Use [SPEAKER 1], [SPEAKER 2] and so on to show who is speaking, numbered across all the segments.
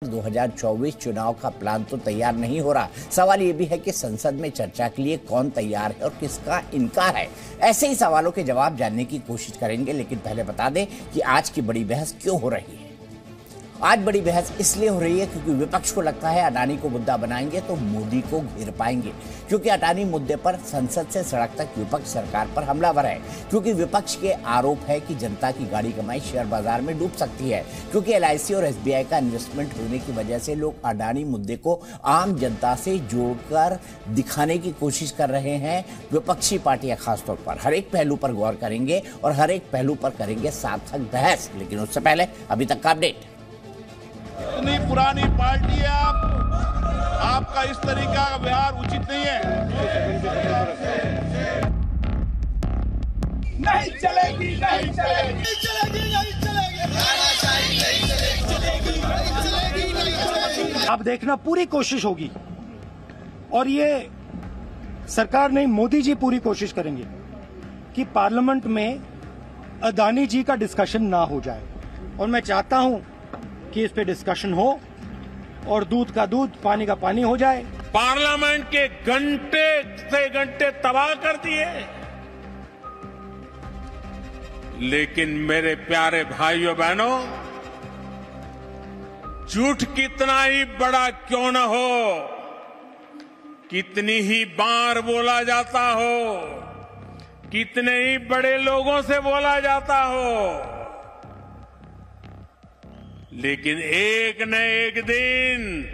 [SPEAKER 1] 2024 चुनाव का प्लान तो तैयार नहीं हो रहा। सवाल ये भी है कि संसद में चर्चा के लिए कौन तैयार है और किसका इनकार है। ऐसे ही सवालों के जवाब जानने की कोशिश करेंगे, लेकिन पहले बता दें कि आज की बड़ी बहस क्यों हो रही है। आज बड़ी बहस इसलिए हो रही है क्योंकि विपक्ष को लगता है अडानी को मुद्दा बनाएंगे तो मोदी को घेर पाएंगे, क्योंकि अडानी मुद्दे पर संसद से सड़क तक विपक्ष सरकार पर हमलावर है, क्योंकि विपक्ष के आरोप है कि जनता की गाड़ी कमाई शेयर बाजार में डूब सकती है, क्योंकि LIC और SBI का इन्वेस्टमेंट होने की वजह से लोग अडानी मुद्दे को आम जनता से जोड़कर दिखाने की कोशिश कर रहे हैं। विपक्षी पार्टियां खासतौर पर हर एक पहलू पर गौर करेंगे और हर एक पहलू पर करेंगे सार्थक बहस। लेकिन उससे पहले अभी तक का अपडेट।
[SPEAKER 2] इतनी पुरानी पार्टी है आपका इस तरीका का व्यवहार उचित नहीं है। नहीं चलेगी, नहीं चलेगी, नहीं चलेगी, नहीं चलेगी।
[SPEAKER 3] अब देखना पूरी कोशिश होगी, और ये सरकार नहीं, मोदी जी पूरी कोशिश करेंगे कि पार्लियामेंट में अडानी जी का डिस्कशन ना हो जाए, और मैं चाहता हूं कि इस पे डिस्कशन हो और दूध का दूध पानी का पानी हो जाए।
[SPEAKER 2] पार्लियामेंट के घंटे से घंटे तबाह कर दिए, लेकिन मेरे प्यारे भाइयों बहनों, झूठ कितना ही बड़ा क्यों न हो, कितनी ही बार बोला जाता हो, कितने ही बड़े लोगों से बोला जाता हो, लेकिन एक न एक दिन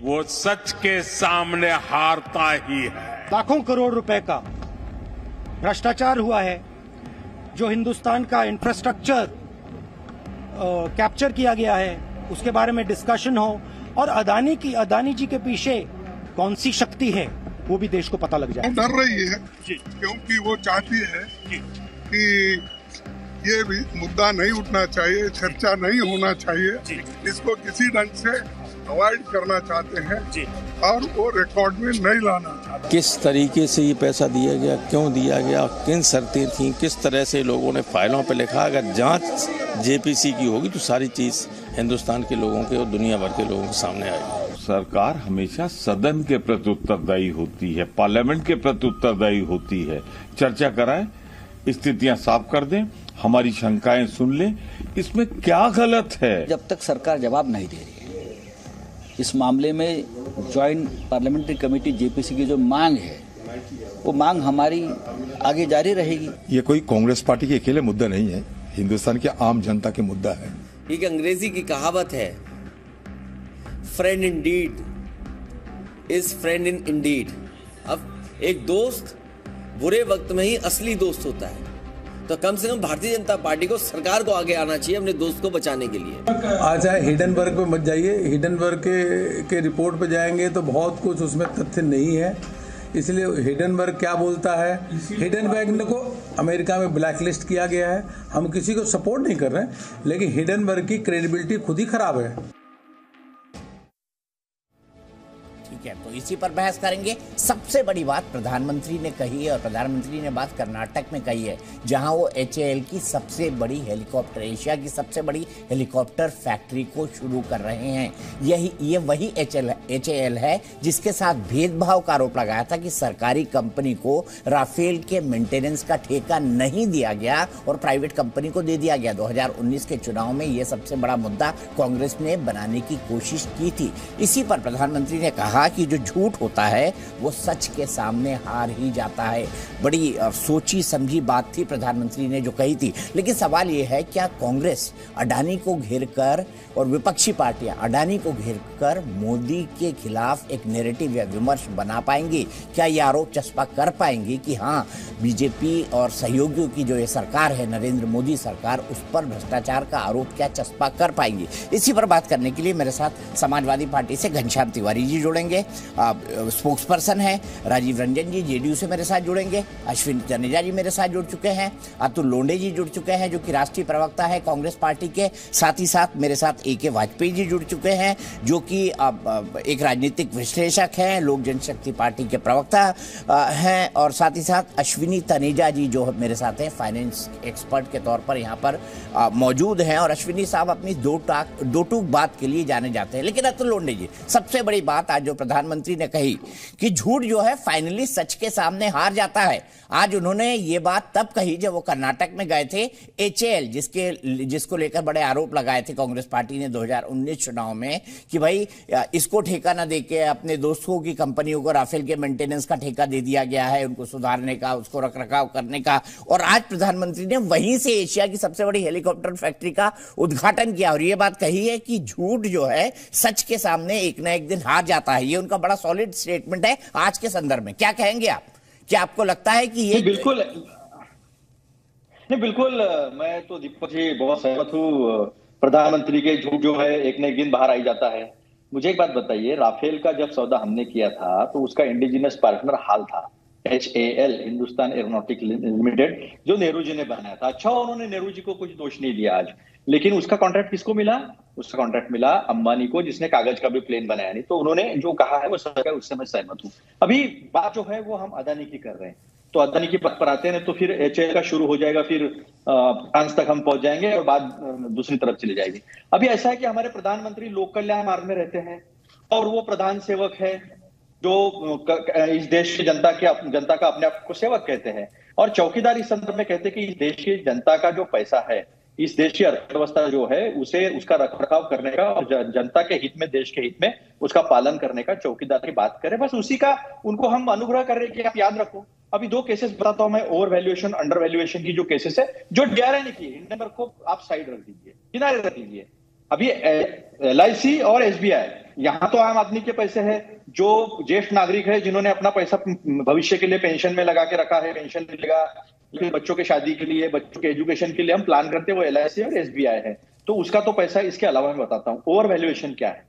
[SPEAKER 2] वो सच के सामने हारता ही है।
[SPEAKER 3] लाखों करोड़ रुपए का भ्रष्टाचार हुआ है, जो हिंदुस्तान का इंफ्रास्ट्रक्चर कैप्चर किया गया है, उसके बारे में डिस्कशन हो, और अडानी जी के पीछे कौन सी शक्ति है वो भी देश को पता लग जाए।
[SPEAKER 4] डर रही है क्योंकि वो चाहती है कि ये भी मुद्दा नहीं उठना चाहिए, चर्चा नहीं होना चाहिए, इसको किसी ढंग से अवॉइड करना चाहते हैं और वो रिकॉर्ड में नहीं लाना चाहते।
[SPEAKER 5] किस तरीके से ये पैसा दिया गया, क्यों दिया गया, किन शर्तें थी, किस तरह से लोगों ने फाइलों पे लिखा, अगर जांच JPC की होगी तो सारी चीज हिंदुस्तान के लोगों के और दुनिया भर के लोगों के सामने आएगी।
[SPEAKER 6] सरकार हमेशा सदन के प्रति उत्तरदायी होती है, पार्लियामेंट के प्रति उत्तरदायी होती है। चर्चा कराएं, स्थितियां साफ कर दें, हमारी शंकाएं सुन लें, इसमें क्या गलत है।
[SPEAKER 7] जब तक सरकार जवाब नहीं दे रही है इस मामले में, ज्वाइंट पार्लियामेंट्री कमेटी JPC की जो मांग है, वो मांग हमारी आगे जारी रहेगी।
[SPEAKER 8] ये कोई कांग्रेस पार्टी के अकेले मुद्दा नहीं है, हिंदुस्तान के आम जनता के मुद्दा है।
[SPEAKER 9] एक अंग्रेजी की कहावत है, friend in deed is friend in indeed. अब एक दोस्त बुरे वक्त में ही असली दोस्त होता है, तो कम से कम भारतीय जनता पार्टी को, सरकार को आगे आना चाहिए अपने दोस्त को बचाने के लिए।
[SPEAKER 10] आज चाहे हिडनबर्ग पे मत जाइए, हिडनबर्ग के रिपोर्ट पे जाएंगे तो बहुत कुछ उसमें तथ्य नहीं है। इसलिए हिडनबर्ग क्या बोलता है, हिडनबर्ग को अमेरिका में ब्लैकलिस्ट किया गया है। हम किसी को सपोर्ट नहीं कर रहे हैं, लेकिन हिडनबर्ग की क्रेडिबिलिटी खुद ही खराब है।
[SPEAKER 1] तो इसी पर बहस करेंगे। सबसे बड़ी बात प्रधानमंत्री ने कही है, और प्रधानमंत्री ने बात कर्नाटक में कही है, जहां वो HAL की सबसे बड़ी हेलीकॉप्टर, एशिया की सबसे बड़ी हेलीकॉप्टर फैक्ट्री को शुरू कर रहे हैं। ये वही HAL है जिसके साथ भेदभाव का आरोप लगाया था कि सरकारी कंपनी को राफेल के मेंटेनेंस का ठेका नहीं दिया गया और प्राइवेट कंपनी को दे दिया गया। 2019 के चुनाव में यह सबसे बड़ा मुद्दा कांग्रेस ने बनाने की कोशिश की थी। इसी पर प्रधानमंत्री ने कहा कि जो झूठ होता है वो सच के सामने हार ही जाता है। बड़ी सोची समझी बात थी प्रधानमंत्री ने जो कही थी। लेकिन सवाल ये है, क्या कांग्रेस अडानी को घेरकर और विपक्षी पार्टियां अडानी को घेरकर मोदी के खिलाफ एक नैरेटिव या विमर्श बना पाएंगी? क्या ये आरोप चस्पा कर पाएंगी कि हाँ, BJP और सहयोगियों की जो ये सरकार है, नरेंद्र मोदी सरकार, उस पर भ्रष्टाचार का आरोप क्या चस्पा कर पाएंगी? इसी पर बात करने के लिए मेरे साथ समाजवादी पार्टी से घनश्याम तिवारी जी जुड़ेंगे। जुड़ेंगे। स्पोक्स पर्सन है राजीव रंजन जी जेडीयू से मेरे साथ जुड़ेंगे, अश्विनी तनेजा जी मेरे साथ जुड़ चुके हैं, अतुल लोंढे जी जुड़ चुके हैं जो कि राष्ट्रीय प्रवक्ता है कांग्रेस पार्टी के, साथ ही साथ मेरे साथ AK वाजपेयी जी जुड़ चुके हैं जो कि एक राजनीतिक विश्लेषक हैं, लोक जनशक्ति पार्टी के प्रवक्ता हैं, और साथ ही साथ अश्विनी तनेजा जी जो मेरे साथ हैं फाइनेंस एक्सपर्ट के तौर पर यहाँ पर मौजूद हैं। और अश्विनी साहब अपनी दो टूक बात के लिए जाने जाते हैं। लेकिन अतुल लोंढे जी, सबसे बड़ी बात आज जो प्रधानमंत्री ने कही कि झूठ जो है फाइनली सच के सामने हार जाता है। आज उन्होंने ये बात तब कही जब वो कर्नाटक में गए थे HAL जिसको लेकर बड़े आरोप लगाए थे कांग्रेस पार्टी ने 2019 चुनाव में कि भाई इसको ठेका ना देके अपने दोस्तों की कंपनियों को राफेल के मेंटेनेंस का ठेका दे दिया गया है, उनको सुधारने का, उसको रखरखाव करने का। और आज प्रधानमंत्री ने वहीं से एशिया की सबसे बड़ी हेलीकॉप्टर फैक्ट्री का उद्घाटन किया और ये बात कही है कि झूठ जो है सच के सामने एक ना एक दिन हार जाता है। ये उनका बड़ा सॉलिड स्टेटमेंट है आज के संदर्भ में। क्या कहेंगे आप? क्या आपको लगता है कि ये
[SPEAKER 11] बिल्कुल मैं तो दीपक जी बहुत सहमत हूँ। प्रधानमंत्री के झूठ जो है एक न एक दिन बाहर आ ही जाता है। मुझे एक बात बताइए, राफेल का जब सौदा हमने किया था तो उसका इंडिजिनस पार्टनर हाल था HAL, हिंदुस्तान एरोनॉटिक लिमिटेड, जो नेहरू जी ने बनाया था। अच्छा, उन्होंने नेहरू जी को कुछ दोष नहीं दिया आज, लेकिन उसका कॉन्ट्रैक्ट किसको मिला? उसका कॉन्ट्रैक्ट मिला अंबानी को, जिसने कागज का भी प्लेन बनाया नहीं। तो उन्होंने जो कहा है वो सच है, उससे मैं सहमत हूँ। अभी बात जो है वो हम अदानी की कर रहे हैं, तो अदानी की बात पर आते हैं तो फिर HAL का शुरू हो जाएगा, फिर फ्रांस तक हम पहुंच जाएंगे और बात दूसरी तरफ चली जाएगी। अभी ऐसा है कि हमारे प्रधानमंत्री लोक कल्याण मार्ग में रहते हैं और वो प्रधान सेवक है जो इस देश की जनता का अपने आप को सेवक कहते हैं, और चौकीदार इस संदर्भ में कहते हैं कि इस देश की जनता का जो पैसा है, इस देश की अर्थव्यवस्था जो है उसे उसका रखरखाव करने का और जनता के हित में, देश के हित में उसका पालन करने का चौकीदार की बात करें। बस उसी का उनको हम अनुग्रह कर रहे हैं कि आप याद रखो। अभी 2 केसेस बताता हूं मैं, ओवर वैल्यूएशन, अंडर वैल्यूएशन की जो केसेस है, जो DRI ने की, हिंडनबर्ग को आप साइड रख दीजिए, किनारे रख दीजिए। अभी LIC और SBI, यहां तो आम आदमी के पैसे है, जो ज्येष्ठ नागरिक है जिन्होंने अपना पैसा भविष्य के लिए पेंशन में लगा के रखा है, पेंशन मिलेगा, बच्चों के शादी के लिए, बच्चों के एजुकेशन के लिए हम प्लान करते हैं, वो LIC और SBI है। तो उसका तो पैसा, इसके अलावा मैं बताता हूँ ओवर वैल्यूएशन क्या है।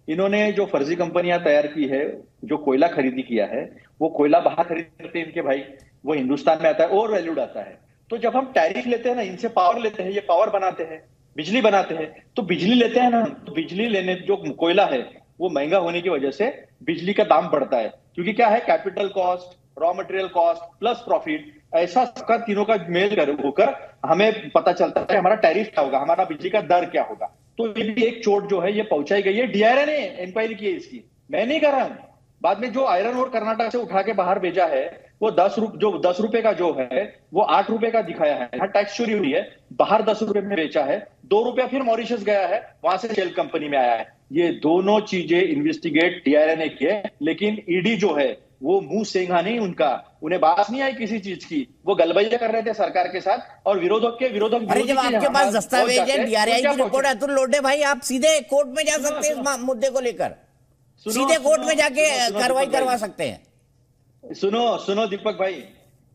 [SPEAKER 11] इन्होंने जो फर्जी कंपनियां तैयार की है, जो कोयला खरीदी किया है, वो कोयला बाहर खरीदते हैं इनके भाई, वो हिंदुस्तान में आता है, ओवर वैल्यूड आता है। तो जब हम टैरिफ लेते हैं ना, इनसे पावर लेते हैं, ये पावर बनाते हैं, बिजली बनाते हैं, तो बिजली लेते हैं ना, तो बिजली लेने जो कोयला है वो महंगा होने की वजह से बिजली का दाम बढ़ता है, क्योंकि क्या है, capital cost, raw material cost plus profit, ऐसा सबका तीनों का मेल होकर हमें पता चलता है हमारा टैरिफ क्या होगा, हमारा बिजली का दर क्या होगा। तो ये भी एक चोट जो है ये पहुंचाई गई है। DRI ने इंक्वायरी की है इसकी, मैं नहीं कर रहा हूं। बाद में जो आयरन और कर्नाटक से उठा के बाहर भेजा है, वो 10 रुपए का जो है वो 8 रुपए का दिखाया है, यहाँ टैक्स चोरी हुई है, बाहर 10 रुपए में बेचा है, 2 रुपया फिर मॉरिशस गया है, वहां से शेल कंपनी में आया है। ये दोनों चीजें इन्वेस्टिगेट DRI ने किए, लेकिन ED जो है वो मुंह सेंगा नहीं उनका, उन्हें बात नहीं आई किसी चीज की, वो गलबैया कर रहे थे सरकार के साथ और विरोधक
[SPEAKER 1] अरे जब आपके पास दस्तावेज है, DRI की रिपोर्ट है, तो लोंढे भाई आप सीधे कोर्ट में जा सकते हैं इस मुद्दे को लेकर, सीधे कोर्ट में जाके कार्रवाई करवा सकते हैं।
[SPEAKER 11] सुनो दीपक भाई,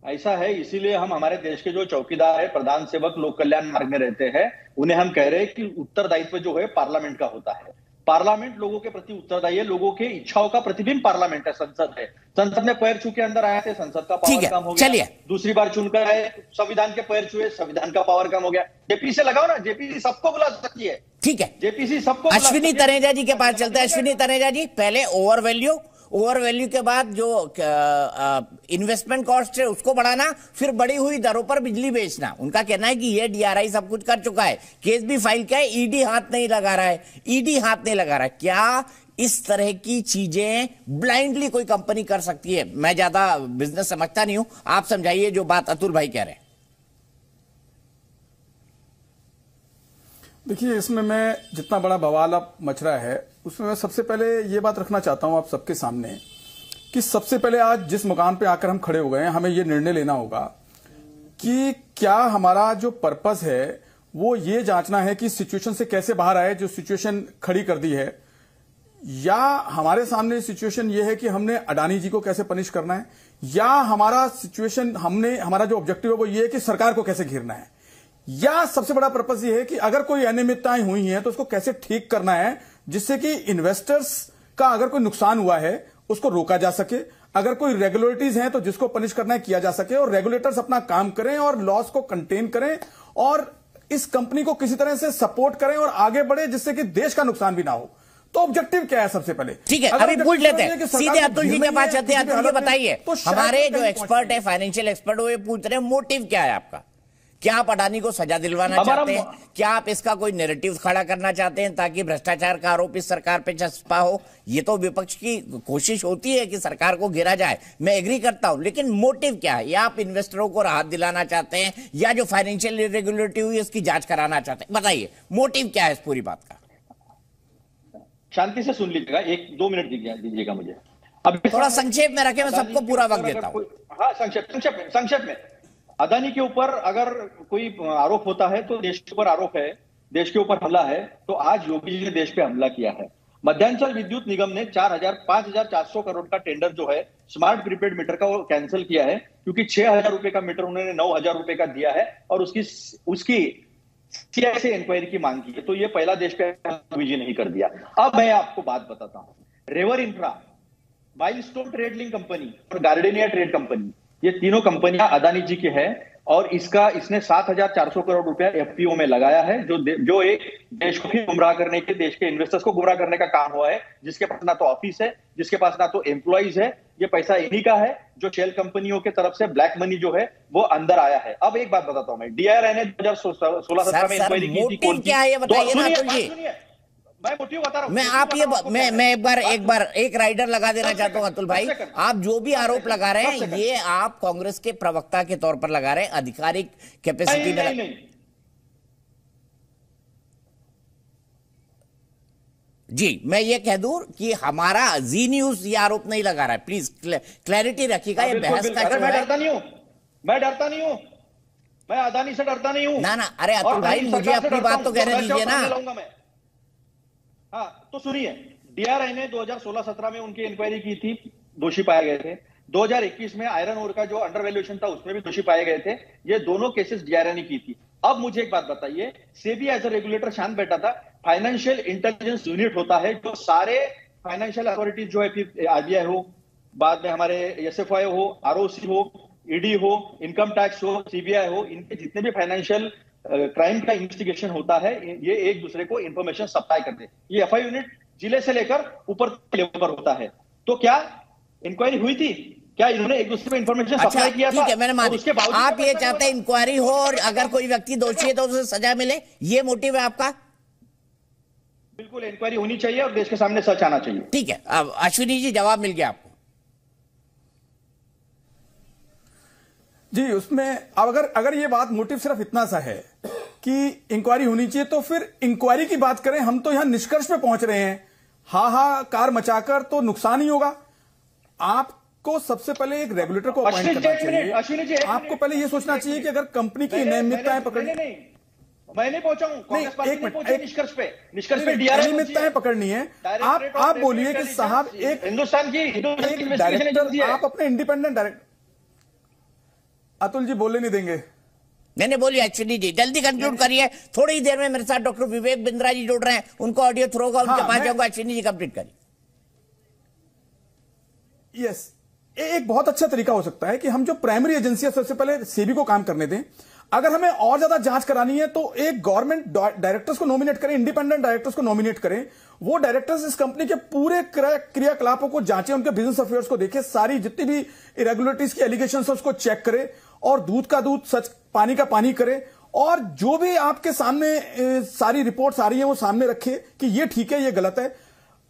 [SPEAKER 11] ऐसा है, इसीलिए हम हमारे देश के जो चौकीदार है, प्रधान सेवक लोक कल्याण मार्ग में रहते हैं, उन्हें हम कह रहे हैं कि उत्तरदायित्व जो है पार्लियामेंट का होता है। पार्लियामेंट लोगों के प्रति उत्तरदायी है, लोगों के इच्छाओं का प्रतिबिंब पार्लियामेंट है, संसद है। संसद में पैर छू के अंदर आए थे, संसद का पावर कम हो गया, दूसरी बार चुनकर आए, संविधान के पैर छुए, संविधान का पावर कम हो गया। जेपी से लगाओ ना, जेपीसी सबको बुला सकती है,
[SPEAKER 1] ठीक है,
[SPEAKER 11] जेपीसी सबको।
[SPEAKER 1] अश्विनी तनेजा जी के पास चलते हैं। अश्विनी तनेजा जी, पहले ओवर वैल्यू के बाद जो इन्वेस्टमेंट कॉस्ट है उसको बढ़ाना, फिर बढ़ी हुई दरों पर बिजली बेचना। उनका कहना है कि ये DRI सब कुछ कर चुका है, केस भी फाइल किया है, ED हाथ नहीं लगा रहा है, ED हाथ नहीं लगा रहा है। क्या इस तरह की चीजें ब्लाइंडली कोई कंपनी कर सकती है? मैं ज्यादा बिजनेस समझता नहीं हूं, आप समझाइए जो बात अतुल भाई कह रहे हैं।
[SPEAKER 12] देखिए, इसमें मैं जितना बड़ा बवाल अब मच रहा है उसमें मैं सबसे पहले ये बात रखना चाहता हूं आप सबके सामने कि सबसे पहले आज जिस मुकाम पे आकर हम खड़े हो गए हैं, हमें ये निर्णय लेना होगा कि क्या हमारा जो पर्पस है वो ये जांचना है कि सिचुएशन से कैसे बाहर आए, जो सिचुएशन खड़ी कर दी है, या हमारे सामने सिचुएशन ये है कि हमने अडानी जी को कैसे पनिश करना है, या हमारा सिचुएशन हमारा जो ऑब्जेक्टिव है वो ये है कि सरकार को कैसे घेरना है, या सबसे बड़ा पर्पस ये है कि अगर कोई अनियमितताएं हुई हैं तो उसको कैसे ठीक करना है जिससे कि इन्वेस्टर्स का अगर कोई नुकसान हुआ है उसको रोका जा सके, अगर कोई रेगुलेटरीज हैं तो जिसको पनिश करना है किया जा सके, और रेगुलेटर्स अपना काम करें और लॉस को कंटेन करें और इस कंपनी को किसी तरह से सपोर्ट करें और आगे बढ़े जिससे कि देश का नुकसान भी ना हो। तो ऑब्जेक्टिव क्या है सबसे पहले?
[SPEAKER 1] ठीक है, अभी पूछ लेते हैं सीधे अतुल जी के पास चलते हैं। अतुल जी बताइए, हमारे जो एक्सपर्ट है, फाइनेंशियल एक्सपर्ट, वो ये पूछ रहे हैं मोटिव क्या है आपका? क्या आप अडानी को सजा दिलवाना चाहते हैं? क्या आप इसका कोई नैरेटिव खड़ा करना चाहते हैं ताकि भ्रष्टाचार का आरोप इस सरकार पे चस्पा हो? ये तो विपक्ष की कोशिश होती है कि सरकार को घेरा जाए, मैं एग्री करता हूं, लेकिन मोटिव क्या है? या आप इन्वेस्टरों को राहत दिलाना चाहते हैं या जो फाइनेंशियल इरेगुलरिटी हुई उसकी जांच कराना चाहते हैं? बताइए मोटिव क्या है इस पूरी बात का?
[SPEAKER 11] शांति से सुन लीजिएगा, 1-2 मिनट दीजिएगा मुझे।
[SPEAKER 1] अब थोड़ा संक्षेप में रखें, मैं सबको पूरा वक्त देता हूं।
[SPEAKER 11] हाँ, संक्षेप में अदानी के ऊपर अगर कोई आरोप होता है तो देश के ऊपर आरोप है, देश के ऊपर हमला है, तो आज योगी जी ने देश पे हमला किया है। मध्यांचल विद्युत निगम ने 5,400 करोड़ का टेंडर जो है स्मार्ट प्रीपेड मीटर का वो कैंसिल किया है, क्योंकि 6,000 रुपए का मीटर उन्होंने 9,000 रुपए का दिया है और उसकी सीआई से इंक्वायरी की मांग की है। तो ये पहला देश पे योगी जी नहीं कर दिया। अब मैं आपको बात बताता हूं, रेवर infra, milestone trade link company और गार्डेनिया ट्रेड कंपनी, ये तीनों कंपनियां अदानी जी की है और इसने 7,400 करोड़ रुपया एफपीओ में लगाया है, जो एक देश को गुमराह करने के, देश के इन्वेस्टर्स को गुमराह करने का काम हुआ है, जिसके पास ना तो ऑफिस है, जिसके पास ना तो एम्प्लॉइज है। ये पैसा इन्हीं का है जो शेल कंपनियों के तरफ से ब्लैक मनी जो है वो अंदर आया है। अब एक बात बताता हूं मैं, डीआरआई ने 2016-17 में इंक्वायरी की थी।
[SPEAKER 1] क्या है ये बताइए ना अतुल जी।
[SPEAKER 11] मैं मोटिव बता रहा हूं।
[SPEAKER 1] मैं एक राइडर लगा देना चाहता हूं अतुल भाई, आप जो भी आरोप लगा रहे हैं ये आप कांग्रेस के प्रवक्ता के तौर पर लगा रहे हैं, आधिकारिक कैपेसिटी में
[SPEAKER 11] नहीं।
[SPEAKER 1] जी, मैं ये कह दूं कि हमारा जी न्यूज ये आरोप नहीं लगा रहा है, प्लीज क्लैरिटी रखिएगा। ये बहस का
[SPEAKER 11] मैं डरता नहीं हूं, मैं अदानी से डरता नहीं हूं।
[SPEAKER 1] ना अरे अतुल भाई मुझे अपनी बात तो कहने दीजिए ना।
[SPEAKER 11] हाँ, तो सुनिए, डीआरआई ने 2016-17 में उनकी इंक्वायरी की थी, दोषी पाए गए थे। 2021 में आयरन ओर का जो अंडर वैल्यूएशन था उसमें भी दोषी पाए गए थे। ये दोनों केसेस डीआरआई ने की थी। अब मुझे एक बात बताइए, सेबी एज ए रेगुलेटर शांत बैठा था, फाइनेंशियल इंटेलिजेंस यूनिट होता है जो सारे फाइनेंशियल अथॉरिटीज जो है, फिर आरबीआई हो, बाद में हमारे एसएफआई हो, आरओसी हो, ईडी हो, इनकम टैक्स हो, सीबीआई हो, इनके जितने भी फाइनेंशियल क्राइम का इन्वेस्टिगेशन होता है, ये एक दूसरे को इंफॉर्मेशन सप्लाई करते हैं। ये एफआई यूनिट जिले से लेकर ऊपर लेवल पर होता है। तो क्या इंक्वायरी हुई थी? क्या इन्होंने एक दूसरे को इंफॉर्मेशन सप्लाई किया था?
[SPEAKER 1] ठीक है, मैंने मान लिया। आप ये चाहते हैं इंक्वायरी हो और अगर कोई व्यक्ति दोषी है तो उसे सजा मिले, ये मोटिव है आपका?
[SPEAKER 11] बिल्कुल, इंक्वायरी होनी चाहिए और देश के सामने सच आना चाहिए।
[SPEAKER 1] ठीक है, अब अश्विनी जी जवाब मिल गया आपको
[SPEAKER 12] जी। उसमें अब अगर ये बात मोटिव सिर्फ इतना सा है कि इंक्वायरी होनी चाहिए, तो फिर इंक्वायरी की बात करें। हम तो यहां निष्कर्ष पे पहुंच रहे हैं, हाहाकार मचाकर तो नुकसान ही होगा। आपको सबसे पहले एक रेगुलेटर को अपॉइंट करना चाहिए। आपको पहले यह सोचना चाहिए कि अगर कंपनी की अनियमितताएं पकड़नी,
[SPEAKER 11] मैं नहीं पहुंचा हूं निष्कर्ष पे
[SPEAKER 12] अनियमितताएं पकड़नी है, आप बोलिए कि साहब एक
[SPEAKER 11] हिंदुस्तान की
[SPEAKER 12] डायरेक्टर, आप अपने इंडिपेंडेंट डायरेक्टर, अतुल जी बोलने नहीं देंगे।
[SPEAKER 1] नहीं बोलिए अश्विनी जी, जल्दी कंक्लूड करिए। थोड़ी देर में मेरे साथ डॉक्टर विवेक बिंद्रा जी जुड़ रहे हैं, उनको ऑडियो थ्रू होगा, उनके पास जाऊंगा। अश्विनी जी कंप्लीट करिए।
[SPEAKER 12] यस, एक बहुत अच्छा तरीका हो सकता है कि हम जो प्राइमरी एजेंसी है सबसे पहले सेबी को काम करने दें। अगर हमें और ज्यादा जांच करानी है तो एक गवर्नमेंट डायरेक्टर्स को नॉमिनेट करें, इंडिपेंडेंट डायरेक्टर्स को नॉमिनेट करें। वो डायरेक्टर्स इस कंपनी के पूरे क्रियाकलापों को जांचें, उनके बिजनेस अफेयर्स को देखें, सारी जितनी भी इरेगुलरिटीज की एलिगेशंस है उसको चेक करें और दूध का दूध, सच पानी का पानी करें। और जो भी आपके सामने सारी रिपोर्ट्स आ रही है वो सामने रखे कि ये ठीक है, ये गलत है।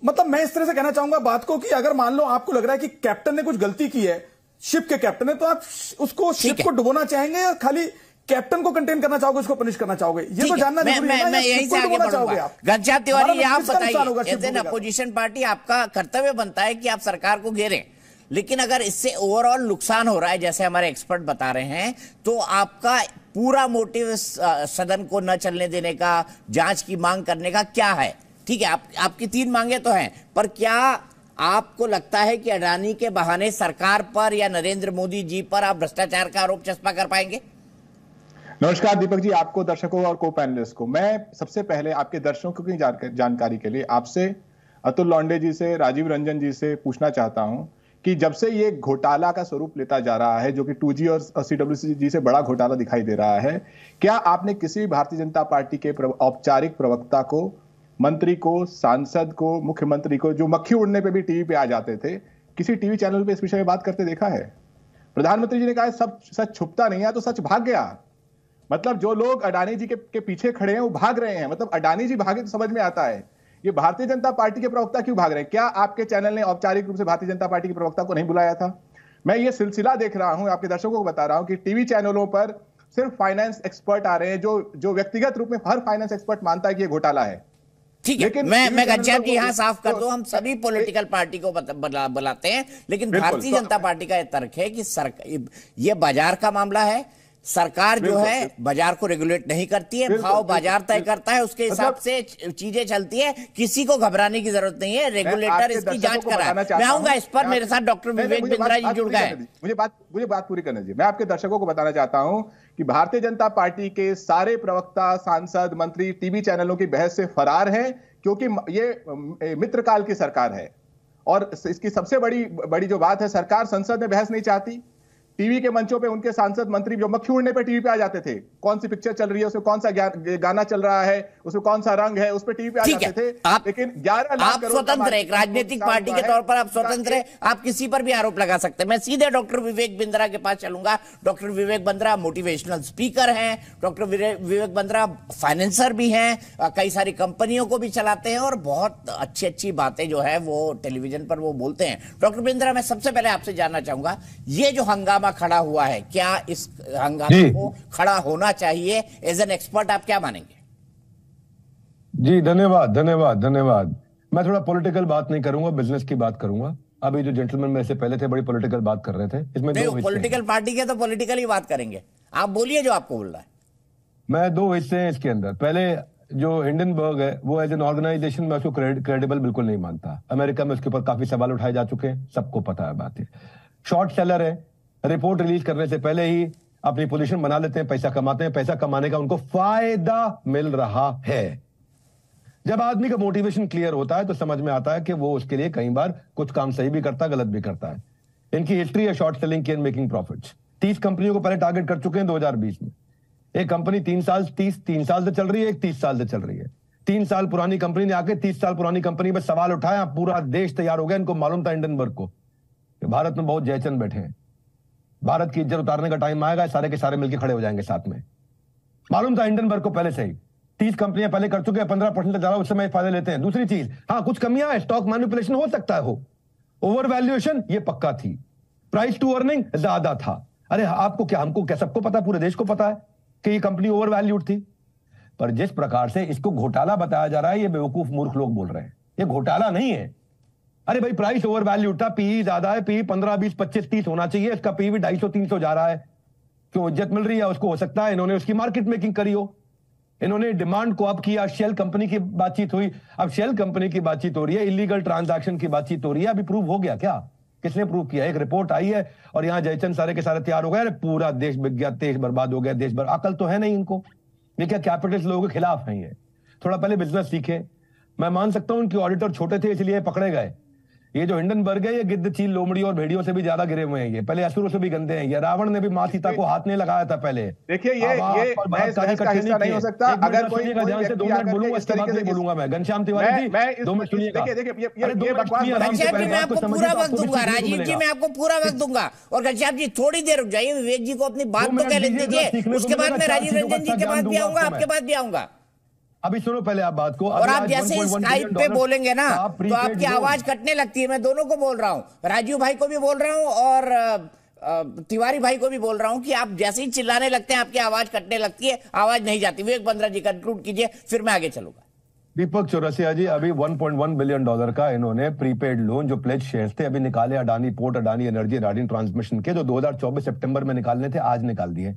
[SPEAKER 12] मतलब मैं इस तरह से कहना चाहूंगा बात को कि अगर मान लो आपको लग रहा है कि कैप्टन ने कुछ गलती की है, शिप के कैप्टन ने, तो आप उसको शिप को डुबोना चाहेंगे या खाली कैप्टन को कंटेन करना चाहोगे, उसको पनिश करना चाहोगे? ये तो जानना जरूरी है ना।
[SPEAKER 1] मैं यहीं से आगे बढ़ूंगा। घनश्याम तिवारी, आप बताइए, एज एन अपोजिशन पार्टी आपका कर्तव्य बनता है कि आप सरकार को घेरें, लेकिन अगर इससे ओवरऑल नुकसान हो रहा है जैसे हमारे एक्सपर्ट बता रहे हैं, तो आपका पूरा मोटिव सदन को न चलने देने का, जांच की मांग करने का क्या है? ठीक है, आपकी 3 मांगे तो हैं, पर क्या आपको लगता है कि अडानी के बहाने सरकार पर या नरेंद्र मोदी जी पर आप भ्रष्टाचार का आरोप चस्पा कर पाएंगे?
[SPEAKER 13] नमस्कार दीपक जी, आपको, दर्शकों और को पैनलिस्ट को। मैं सबसे पहले आपके दर्शकों की जानकारी के लिए आपसे अतुल लौंडे जी से, राजीव रंजन जी से पूछना चाहता हूं कि जब से ये घोटाला का स्वरूप लेता जा रहा है, जो कि 2G और CWC से बड़ा घोटाला दिखाई दे रहा है, क्या आपने किसी भी भारतीय जनता पार्टी के औपचारिक प्रवक्ता को, मंत्री को, सांसद को, मुख्यमंत्री को, जो मक्खी उड़ने पे भी टीवी पे आ जाते थे, किसी टीवी चैनल पे इस विषय में बात करते देखा है? प्रधानमंत्री जी ने कहा सब सच छुपता नहीं है, तो सच भाग गया। मतलब जो लोग अडानी जी के पीछे खड़े हैं वो भाग रहे हैं। मतलब अडानी जी भागे तो समझ में आता है, ये भारतीय जनता पार्टी के प्रवक्ता क्यों भाग रहे हैं? क्या आपके चैनल ने औपचारिक रूप से भारतीय जनता पार्टी के प्रवक्ता को नहीं बुलाया था? मैं ये सिलसिला देख रहा हूं, आपके दर्शकों को बता रहा हूं कि टीवी चैनलों पर सिर्फ फाइनेंस एक्सपर्ट आ रहे हैं, जो व्यक्तिगत रूप में हर फाइनेंस एक्सपर्ट मानता है कि ये घोटाला है।
[SPEAKER 1] ठीक है, मैं घनश्याम जी यहाँ साफ कर दूं, हम सभी पॉलिटिकल पार्टी को बुलाते हैं, लेकिन भारतीय जनता पार्टी का यह तर्क है कि ये बाजार का मामला है, सरकार जो है बाजार को रेगुलेट नहीं करती है, भाव बाजार तय करता है, उसके हिसाब से चीजें चलती है, किसी को घबराने की जरूरत नहीं है, रेगुलेटर इसकी जांच कराए। मैं आऊंगा इस पर, मेरे साथ डॉक्टर विवेक बिंद्रा जी जुड़ गए।
[SPEAKER 13] मुझे बात पूरी करने दीजिए। मैं आपके दर्शकों को बताना चाहता हूं कि भारतीय जनता पार्टी के सारे प्रवक्ता, सांसद, मंत्री टीवी चैनलों की बहस से फरार हैं, क्योंकि ये मित्रकाल की सरकार है। और इसकी सबसे बड़ी जो बात है, सरकार संसद में बहस नहीं चाहती। टीवी के मंचों पे उनके सांसद, मंत्री जो मक्खी उड़ने पे टीवी पे आ जाते थे, कौन सी पिक्चर चल रही है, उसमें कौन सा गाना चल रहा है, उसमें कौन सा रंग है, उस पे टीवी पे आ जाते थे। लेकिन 11 लाख
[SPEAKER 1] आप स्वतंत्र है, एक राजनीतिक पार्टी के तौर पर आप स्वतंत्र है, आप किसी पर भी आरोप लगा सकते हैं। मैं सीधे डॉक्टर विवेक बिंद्रा के पास चलूंगा। Doctor Vivek Bindra motivational speaker हैं, डॉक्टर विवेक बिंद्रा फाइनेंसर भी हैं, कई सारी कंपनियों को भी चलाते हैं और बहुत अच्छी अच्छी बातें जो है वो टेलीविजन पर वो बोलते हैं। डॉक्टर बिंद्रा, मैं सबसे पहले आपसे जानना चाहूंगा, ये जो हंगामा खड़ा हुआ है, क्या इस हंगामे को खड़ा होना चाहिए? एज एन एक्सपर्ट आप क्या मानेंगे?
[SPEAKER 14] जी धन्यवाद। मैं थोड़ा पॉलिटिकल बात नहीं करूंगा, बिजनेस की बात करूंगा। अभी जो जेंटलमैन मेरे से पहले थे बड़ी पॉलिटिकल बात कर रहे थे, इसमें दो
[SPEAKER 1] पॉलिटिकल पार्टी के तो पॉलिटिकल ही बात करेंगे, आप बोलिए जो आपको बोल रहा है।
[SPEAKER 14] मैं दो हिस्से हैं इसके अंदर। पहले जो हिंडनबर्ग है वो एज एन ऑर्गेनाइजेशन में उसको क्रेडिबल बिल्कुल नहीं मानता। अमेरिका में उसके ऊपर काफी सवाल उठाए जा चुके हैं, सबको पता है बात है। शॉर्ट सेलर है, रिपोर्ट रिलीज करने से पहले ही अपनी पोजीशन बना लेते हैं, पैसा कमाते हैं, पैसा कमाने का उनको फायदा मिल रहा है। जब आदमी का मोटिवेशन क्लियर होता है तो समझ में आता है कि वो उसके लिए कई बार कुछ काम सही भी करता है, गलत भी करता है। इनकी हिस्ट्री है शॉर्ट सेलिंग की एंड मेकिंग प्रॉफिट्स। 30 कंपनियों को पहले टारगेट कर चुके हैं 2020 में। एक कंपनी 3 साल से चल रही है, एक 30 साल से चल रही है। 3 साल पुरानी कंपनी ने आके 30 साल पुरानी कंपनी पर सवाल उठाया, पूरा देश तैयार हो गया। इनको मालूम था हिंडनबर्ग को कि भारत में बहुत जयचंद बैठे हैं, भारत की इज्जत उतारने का टाइम आएगा, सारे के सारे मिलकर खड़े हो जाएंगे साथ में। मालूम था हिंडनबर्ग को पहले से ही। 30 कंपनियां पहले कर चुके हैं, 15% तक ज्यादा उस समय फायदे लेते हैं। दूसरी चीज, हाँ कुछ कमियां है, स्टॉक मैनिपुलेशन हो सकता है, हो ओवर वैल्यूएशन ये पक्का थी, प्राइस टू अर्निंग ज्यादा था। अरे आपको क्या, हमको क्या, सबको पता, पूरे देश को पता है कि ये कंपनी ओवर वैल्यूड थी। पर जिस प्रकार से इसको घोटाला बताया जा रहा है, ये बेवकूफ मूर्ख लोग बोल रहे हैं, ये घोटाला नहीं है। अरे भाई प्राइस ओवर वैल्यूड था, पीई ज्यादा है, पीई 15, 20, 25, 30 होना चाहिए, इसका पीई भी 250, 300 जा रहा है। क्यों इज्जत मिल रही है उसको? हो सकता है इन्होंने उसकी मार्केट मेकिंग करी हो, इन्होंने डिमांड को अप किया। शेल कंपनी की बातचीत हुई, अब शेल कंपनी की बातचीत हो रही है, इलीगल ट्रांजैक्शन की बातचीत हो रही है। अभी प्रूव हो गया क्या? किसने प्रूव किया? एक रिपोर्ट आई है और यहां जयचंद सारे के सारे तैयार हो गए। अरे पूरा देश बिक गया, देश बर्बाद हो गया, देश भर। अकल तो है नहीं इनको, ये क्या कैपिटलिस्ट लोगों के खिलाफ है। ये थोड़ा पहले बिजनेस सीखे। मैं मान सकता हूं उनके ऑडिटर छोटे थे इसलिए पकड़े गए। ये जो हिंडनबर्ग है ये गिद्ध, चील, लोमड़ी और भेड़ियों से भी ज्यादा गिरे हुए हैं। ये पहले असुरों से भी गंदे हैं। ये रावण ने भी मां सीता को हाथ नहीं लगाया था पहले।
[SPEAKER 13] देखिए ये का हिस्सा नहीं हो सकता। अगर कोई
[SPEAKER 14] ध्यान से 2 मिनट बोलूंगा, इसके बाद नहीं बोलूंगा मैं। घनश्याम तिवारी जी 2 मिनट सुनिएगा।
[SPEAKER 1] मैं आपको पूरा वक्त दूंगा, राजीव जी मैं आपको पूरा वक्त दूंगा। और घनश्याम जी थोड़ी देर रुक जाइए, विवेक जी को अपनी बात तो कहने दीजिए, उसके बाद मैं राजीव रंजन जी के पास भी आऊंगा, आपके पास भी आऊंगा।
[SPEAKER 14] अभी सुनो पहले आप बात को।
[SPEAKER 1] और आप जैसे स्काइप पे बोलेंगे ना तो आपकी आवाज कटने लगती है। मैं दोनों को बोल रहा हूँ, राजीव भाई को भी बोल रहा हूँ और तिवारी भाई को भी बोल रहा हूँ कि आप जैसे ही चिल्लाने लगते हैं आपकी आवाज कटने लगती है, आवाज नहीं जाती। विवेक बिंद्रा जी कंक्लूड कीजिए, फिर मैं आगे चलूंगा।
[SPEAKER 14] दीपक चौरसिया जी, अभी $1.1 बिलियन का इन्होंने प्रीपेड लोन जो प्लेज शेयर्स थे अभी निकाले, Adani port, Adani energy, Adani transmission के, जो 2024 सितंबर में निकालने थे, आज निकाल दिए।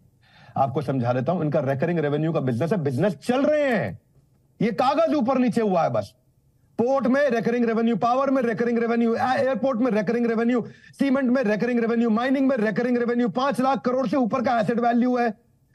[SPEAKER 14] आपको समझा देता हूं, इनका रिकरिंग रेवेन्यू का बिजनेस है, बिजनेस चल रहे हैं। ये कागज ऊपर नीचे हुआ है बस। पोर्ट में रिकरिंग रेवेन्यू, पावर में रिकरिंग रेवेन्यू, एयरपोर्ट में रिकरिंग रेवेन्यू, सीमेंट में रिकरिंग रेवेन्यू, माइनिंग में रिकरिंग रेवेन्यू, 5 लाख करोड़ से ऊपर का एसेट वैल्यू है।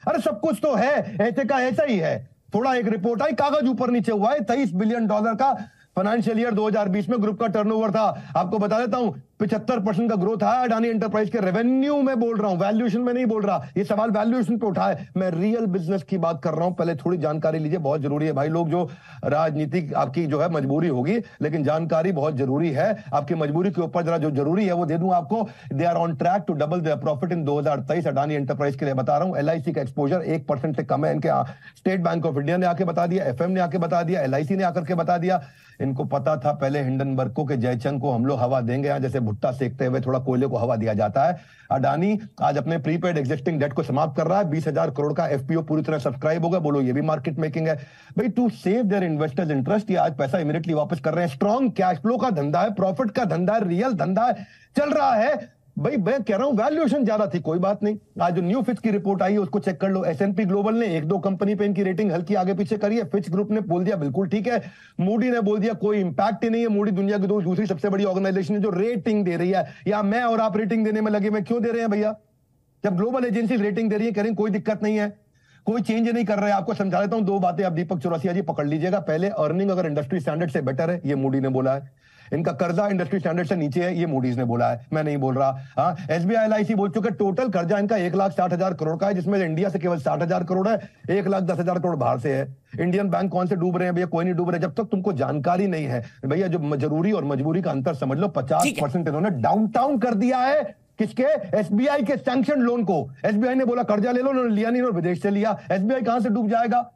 [SPEAKER 14] अरे सब कुछ तो है, ऐसे का ऐसा ही है। थोड़ा एक रिपोर्ट आई, कागज ऊपर नीचे हुआ है। $23 बिलियन का फाइनेंशियल ईयर 2020 में ग्रुप का टर्नओवर था, आपको बता देता हूं 75% का ग्रोथ आया अडानी एंटरप्राइज के रेवेन्यू में बोल रहा हूं, वैल्यूएशन में नहीं बोल रहा। ये सवाल वैल्यूएशन पे उठा है, मैं रियल बिजनेस की बात कर रहा हूं। पहले थोड़ी जानकारी लीजिए, बहुत जरूरी है भाई लोग। जो राजनीतिक आपकी जो है मजबूरी होगी, लेकिन जानकारी बहुत जरूरी है। आपकी मजबूरी के ऊपर जरा जो जरूरी है वो दे दूं आपको। They are on track to double their profit in 2023। Adani enterprise के लिए बता रहा हूं। LIC का एक्सपोजर 1% से कम है इनके। स्टेट बैंक ऑफ इंडिया ने आके बता दिया, FM ने आके बता दिया, LIC ने आकर के बता दिया। इनको पता था पहले हिंडनबर्ग को कि जयचंद को हम लोग हवा देंगे, यहां जैसे भुट्टा सेकते हुए थोड़ा कोयले को हवा दिया जाता है। अडानी आज अपने प्रीपेड एग्जिस्टिंग डेट को समाप्त कर रहा है। 20,000 करोड़ का FPO पूरी तरह सब्सक्राइब होगा। बोलो ये भी मार्केट मेकिंग है भाई, to save their investors interest. ये आज पैसा इमीडिएटली वापस कर रहे हैं। स्ट्रॉन्ग कैश फ्लो का धंधा है, प्रॉफिट का धंधा है, रियल धंधा है, चल रहा है भाई। मैं कह रहा हूं वैल्यूएशन ज्यादा थी, कोई बात नहीं। आज जो न्यू फिच की रिपोर्ट आई है उसको चेक कर लो। S&P ग्लोबल ने 1-2 कंपनी पे इनकी रेटिंग हल्की आगे पीछे करी है। फिच ग्रुप ने बोल दिया बिल्कुल ठीक है। मूडी ने बोल दिया कोई इंपैक्ट ही नहीं है। मूडी दुनिया की दूसरी सबसे बड़ी ऑर्गेनाइजेशन है जो रेटिंग दे रही है। या मैं और आप रेटिंग देने में लगे, मैं क्यों दे रहे हैं भैया? जब ग्लोबल एजेंसी रेटिंग दे रही है, कह रही कोई दिक्कत नहीं है, कोई चेंज नहीं कर रहे हैं। आपको समझा देता हूं 2 बातें। आप दीपक चौरसिया जी पकड़ लीजिएगा। पहले, अर्निंग अगर इंडस्ट्री स्टैंडर्ड से बेटर है, ये मूडी ने बोला है। इनका कर्जा इंडस्ट्री स्टैंडर्ड से नीचे है, ये मूडीज ने बोला है, मैं नहीं बोल रहा। हाँ, SBI LIC बोल चुके टोटल कर्जा इनका 1,60,000 करोड़ का है, जिसमें इंडिया से केवल 60,000 करोड़ है, 1,10,000 करोड़ बाहर से है। इंडियन बैंक कौन से डूब रहे हैं भैया? कोई नहीं डूब रहे। जब तक तुमको जानकारी नहीं है भैया, जो जरूरी और मजबूरी का अंतर समझ लो। 50% इन्होंने डाउन कर दिया है। किसके? SBI के सैंक्शन लोन को। SBI ने बोला कर्जा ले लो, उन्होंने लिया नहीं और विदेश से लिया। SBI कहां से डूब जाएगा?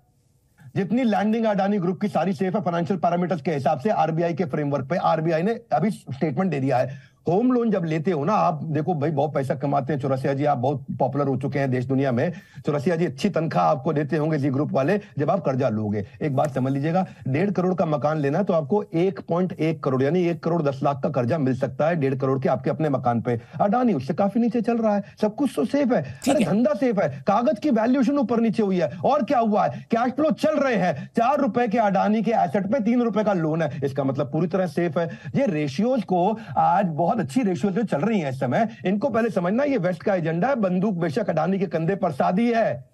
[SPEAKER 14] जितनी लैंडिंग अडानी ग्रुप की सारी सेफ है फाइनेंशियल पैरामीटर्स के हिसाब से, RBI के फ्रेमवर्क पे। RBI ने अभी स्टेटमेंट दे दिया है। होम लोन जब लेते हो ना आप, देखो भाई बहुत पैसा कमाते हैं चौरसिया जी, आप बहुत पॉपुलर हो चुके हैं देश दुनिया में। चौरसिया जी अच्छी तनख्वाह आपको देते होंगे जी ग्रुप वाले, जब आप कर्जा लोगे। एक बात समझ लीजिएगा, 1.5 करोड़ का मकान लेना तो आपको 1.1 करोड़ यानी 1 करोड़ 10 लाख का कर्जा मिल सकता है 1.5 करोड़ के आपके अपने मकान पे। अडानी उससे काफी नीचे चल रहा है। सब कुछ तो सेफ है, अरे धंधा सेफ है, कागज की वैल्यूएशन ऊपर नीचे हुई है। और क्या हुआ है? कैश फ्लो चल रहे हैं। 4 रुपए के अडानी के एसेट पे 3 रुपए का लोन है, इसका मतलब पूरी तरह सेफ है। ये रेशियोज को आज बहुत अच्छी रेशियो जो चल रही है इस समय, इनको पहले समझना ये वेस्ट का एजेंडा है। बंदूक बेशक अडानी के कंधे पर साधी है,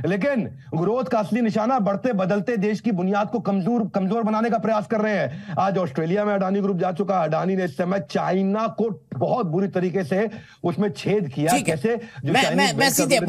[SPEAKER 14] लेकिन ग्रोथ का असली निशाना बढ़ते बदलते देश की बुनियाद को कमजोर बनाने का प्रयास कर रहे हैं। आज ऑस्ट्रेलिया में अडानी ग्रुप जा चुका। अडानी ने इस समय चाइना को बहुत बुरी तरीके से उसमें छेद किया। कैसे?
[SPEAKER 1] मैं सीधे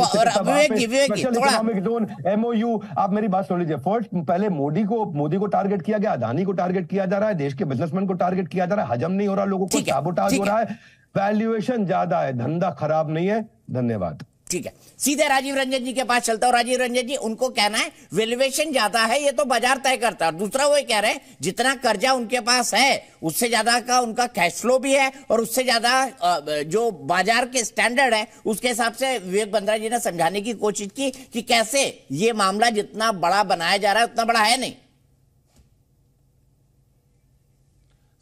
[SPEAKER 14] जोन MOU, आप मेरी बात सुन लीजिए। फर्स्ट पहले मोदी को टारगेट किया गया, अडानी को टारगेट किया जा रहा है, देश के बिजनेसमैन को टारगेट किया जा रहा है। हजम नहीं हो रहा, लोगों को साबोटाज हो रहा है, वैल्यूएशन ज्यादा है, धंधा खराब नहीं है। धन्यवाद।
[SPEAKER 1] ठीक है, सीधे राजीव रंजन जी के पास चलता हूं। राजीव रंजन जी, उनको कहना है वैल्यूएशन ज्यादा है, ये तो बाजार तय करता है। दूसरा वो कह रहे हैं जितना कर्जा उनके पास है उससे ज्यादा का उनका कैश फ्लो भी है, और उससे ज्यादा जो बाजार के स्टैंडर्ड है उसके हिसाब से विवेक बंद्रा जी ने समझाने की कोशिश की कि कैसे ये मामला जितना बड़ा बनाया जा रहा है उतना बड़ा है नहीं।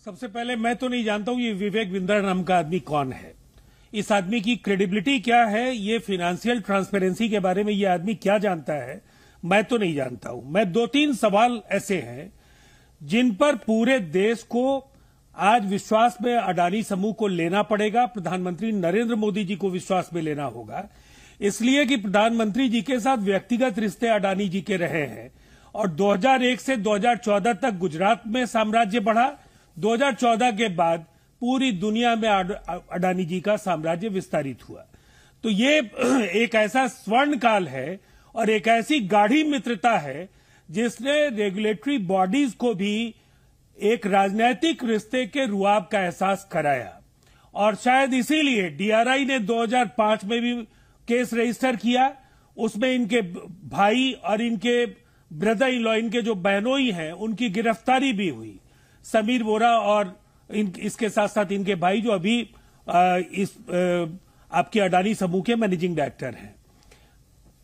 [SPEAKER 15] सबसे पहले मैं तो नहीं जानता हूं ये विवेक बिंद्रा नाम का आदमी कौन है, इस आदमी की क्रेडिबिलिटी क्या है, ये फाइनेंशियल ट्रांसपेरेंसी के बारे में ये आदमी क्या जानता है, मैं तो नहीं जानता हूं। मैं 2-3 सवाल ऐसे हैं जिन पर पूरे देश को आज विश्वास में अडानी समूह को लेना पड़ेगा। प्रधानमंत्री नरेंद्र मोदी जी को विश्वास में लेना होगा, इसलिए कि प्रधानमंत्री जी के साथ व्यक्तिगत रिश्ते अडानी जी के रहे हैं। और 2001 से 2014 तक गुजरात में साम्राज्य बढ़ा, 2014 के बाद पूरी दुनिया में अडानी जी का साम्राज्य विस्तारित हुआ। तो ये एक ऐसा स्वर्ण काल है और एक ऐसी गाढ़ी मित्रता है जिसने रेगुलेटरी बॉडीज को भी एक राजनीतिक रिश्ते के रुआब का एहसास कराया। और शायद इसीलिए DRI ने 2005 में भी केस रजिस्टर किया, उसमें इनके भाई और इनके ब्रदर इन लॉ, इनके जो बहनोई हैं, उनकी गिरफ्तारी भी हुई। समीर वोरा और इसके साथ साथ इनके भाई जो अभी आपके अडानी समूह के मैनेजिंग डायरेक्टर हैं।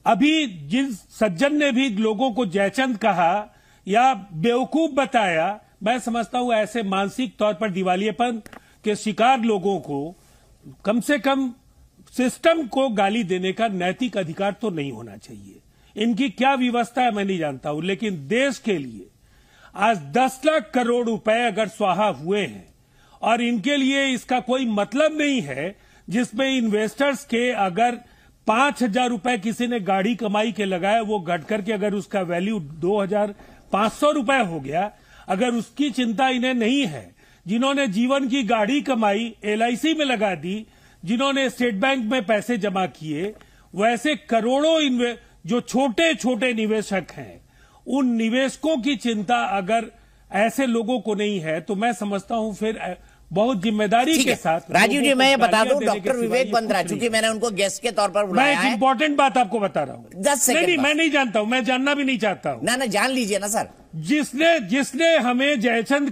[SPEAKER 15] अभी जिन सज्जन ने भी लोगों को जयचंद कहा या बेवकूफ बताया, मैं समझता हूं ऐसे मानसिक तौर पर दिवालियेपन के शिकार लोगों को कम से कम सिस्टम को गाली देने का नैतिक अधिकार तो नहीं होना चाहिए। इनकी क्या व्यवस्था है मैं नहीं जानता हूं, लेकिन देश के लिए आज 10 लाख करोड़ रुपए अगर स्वाहा हुए हैं और इनके लिए इसका कोई मतलब नहीं है, जिसमें इन्वेस्टर्स के अगर 5,000 रुपए किसी ने गाड़ी कमाई के लगाया, वो घट करके अगर उसका वैल्यू 2,500 रुपए हो गया, अगर उसकी चिंता इन्हें नहीं है, जिन्होंने जीवन की गाड़ी कमाई LIC में लगा दी, जिन्होंने स्टेट बैंक में पैसे जमा किए, वैसे करोड़ों जो छोटे छोटे निवेशक हैं, उन निवेशकों की चिंता अगर ऐसे लोगों को नहीं है तो मैं समझता हूं फिर बहुत जिम्मेदारी के साथ।
[SPEAKER 1] राजीव जी, मैं ये बता दूं, डॉक्टर विवेक बंद्रा, चूंकि मैंने उनको गेस्ट के तौर पर बुलाया है,
[SPEAKER 15] मैं एक इंपॉर्टेंट बात आपको बता रहा हूं।
[SPEAKER 1] 10 सेकंड।
[SPEAKER 15] नहीं, मैं नहीं जानता हूं, मैं जानना भी नहीं चाहता हूं।
[SPEAKER 1] ना जान लीजिए ना सर।
[SPEAKER 15] जिसने हमें जयचंद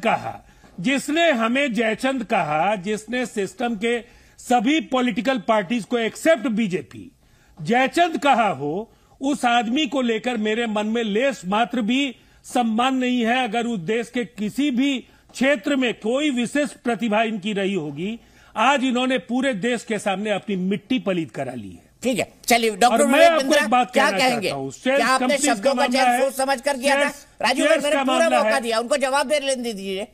[SPEAKER 15] कहा, जिसने सिस्टम के सभी पॉलिटिकल पार्टीज को एक्सेप्ट बीजेपी जयचंद कहा हो, उस आदमी को लेकर मेरे मन में लेस मात्र भी सम्मान नहीं है। अगर उस देश के किसी भी क्षेत्र में कोई विशेष प्रतिभा इनकी रही होगी, आज इन्होंने पूरे देश के सामने अपनी मिट्टी पलीद करा ली है।
[SPEAKER 1] ठीक है, चलिए डॉक्टर विवेक बिंद्रा क्या कहेंगे? क्या आपने शब्दों का चयन सोच समझ कर किया था? राजीव भाई, मैंने पूरा मौका दिया, उनको जवाब दे लेने दीजिए।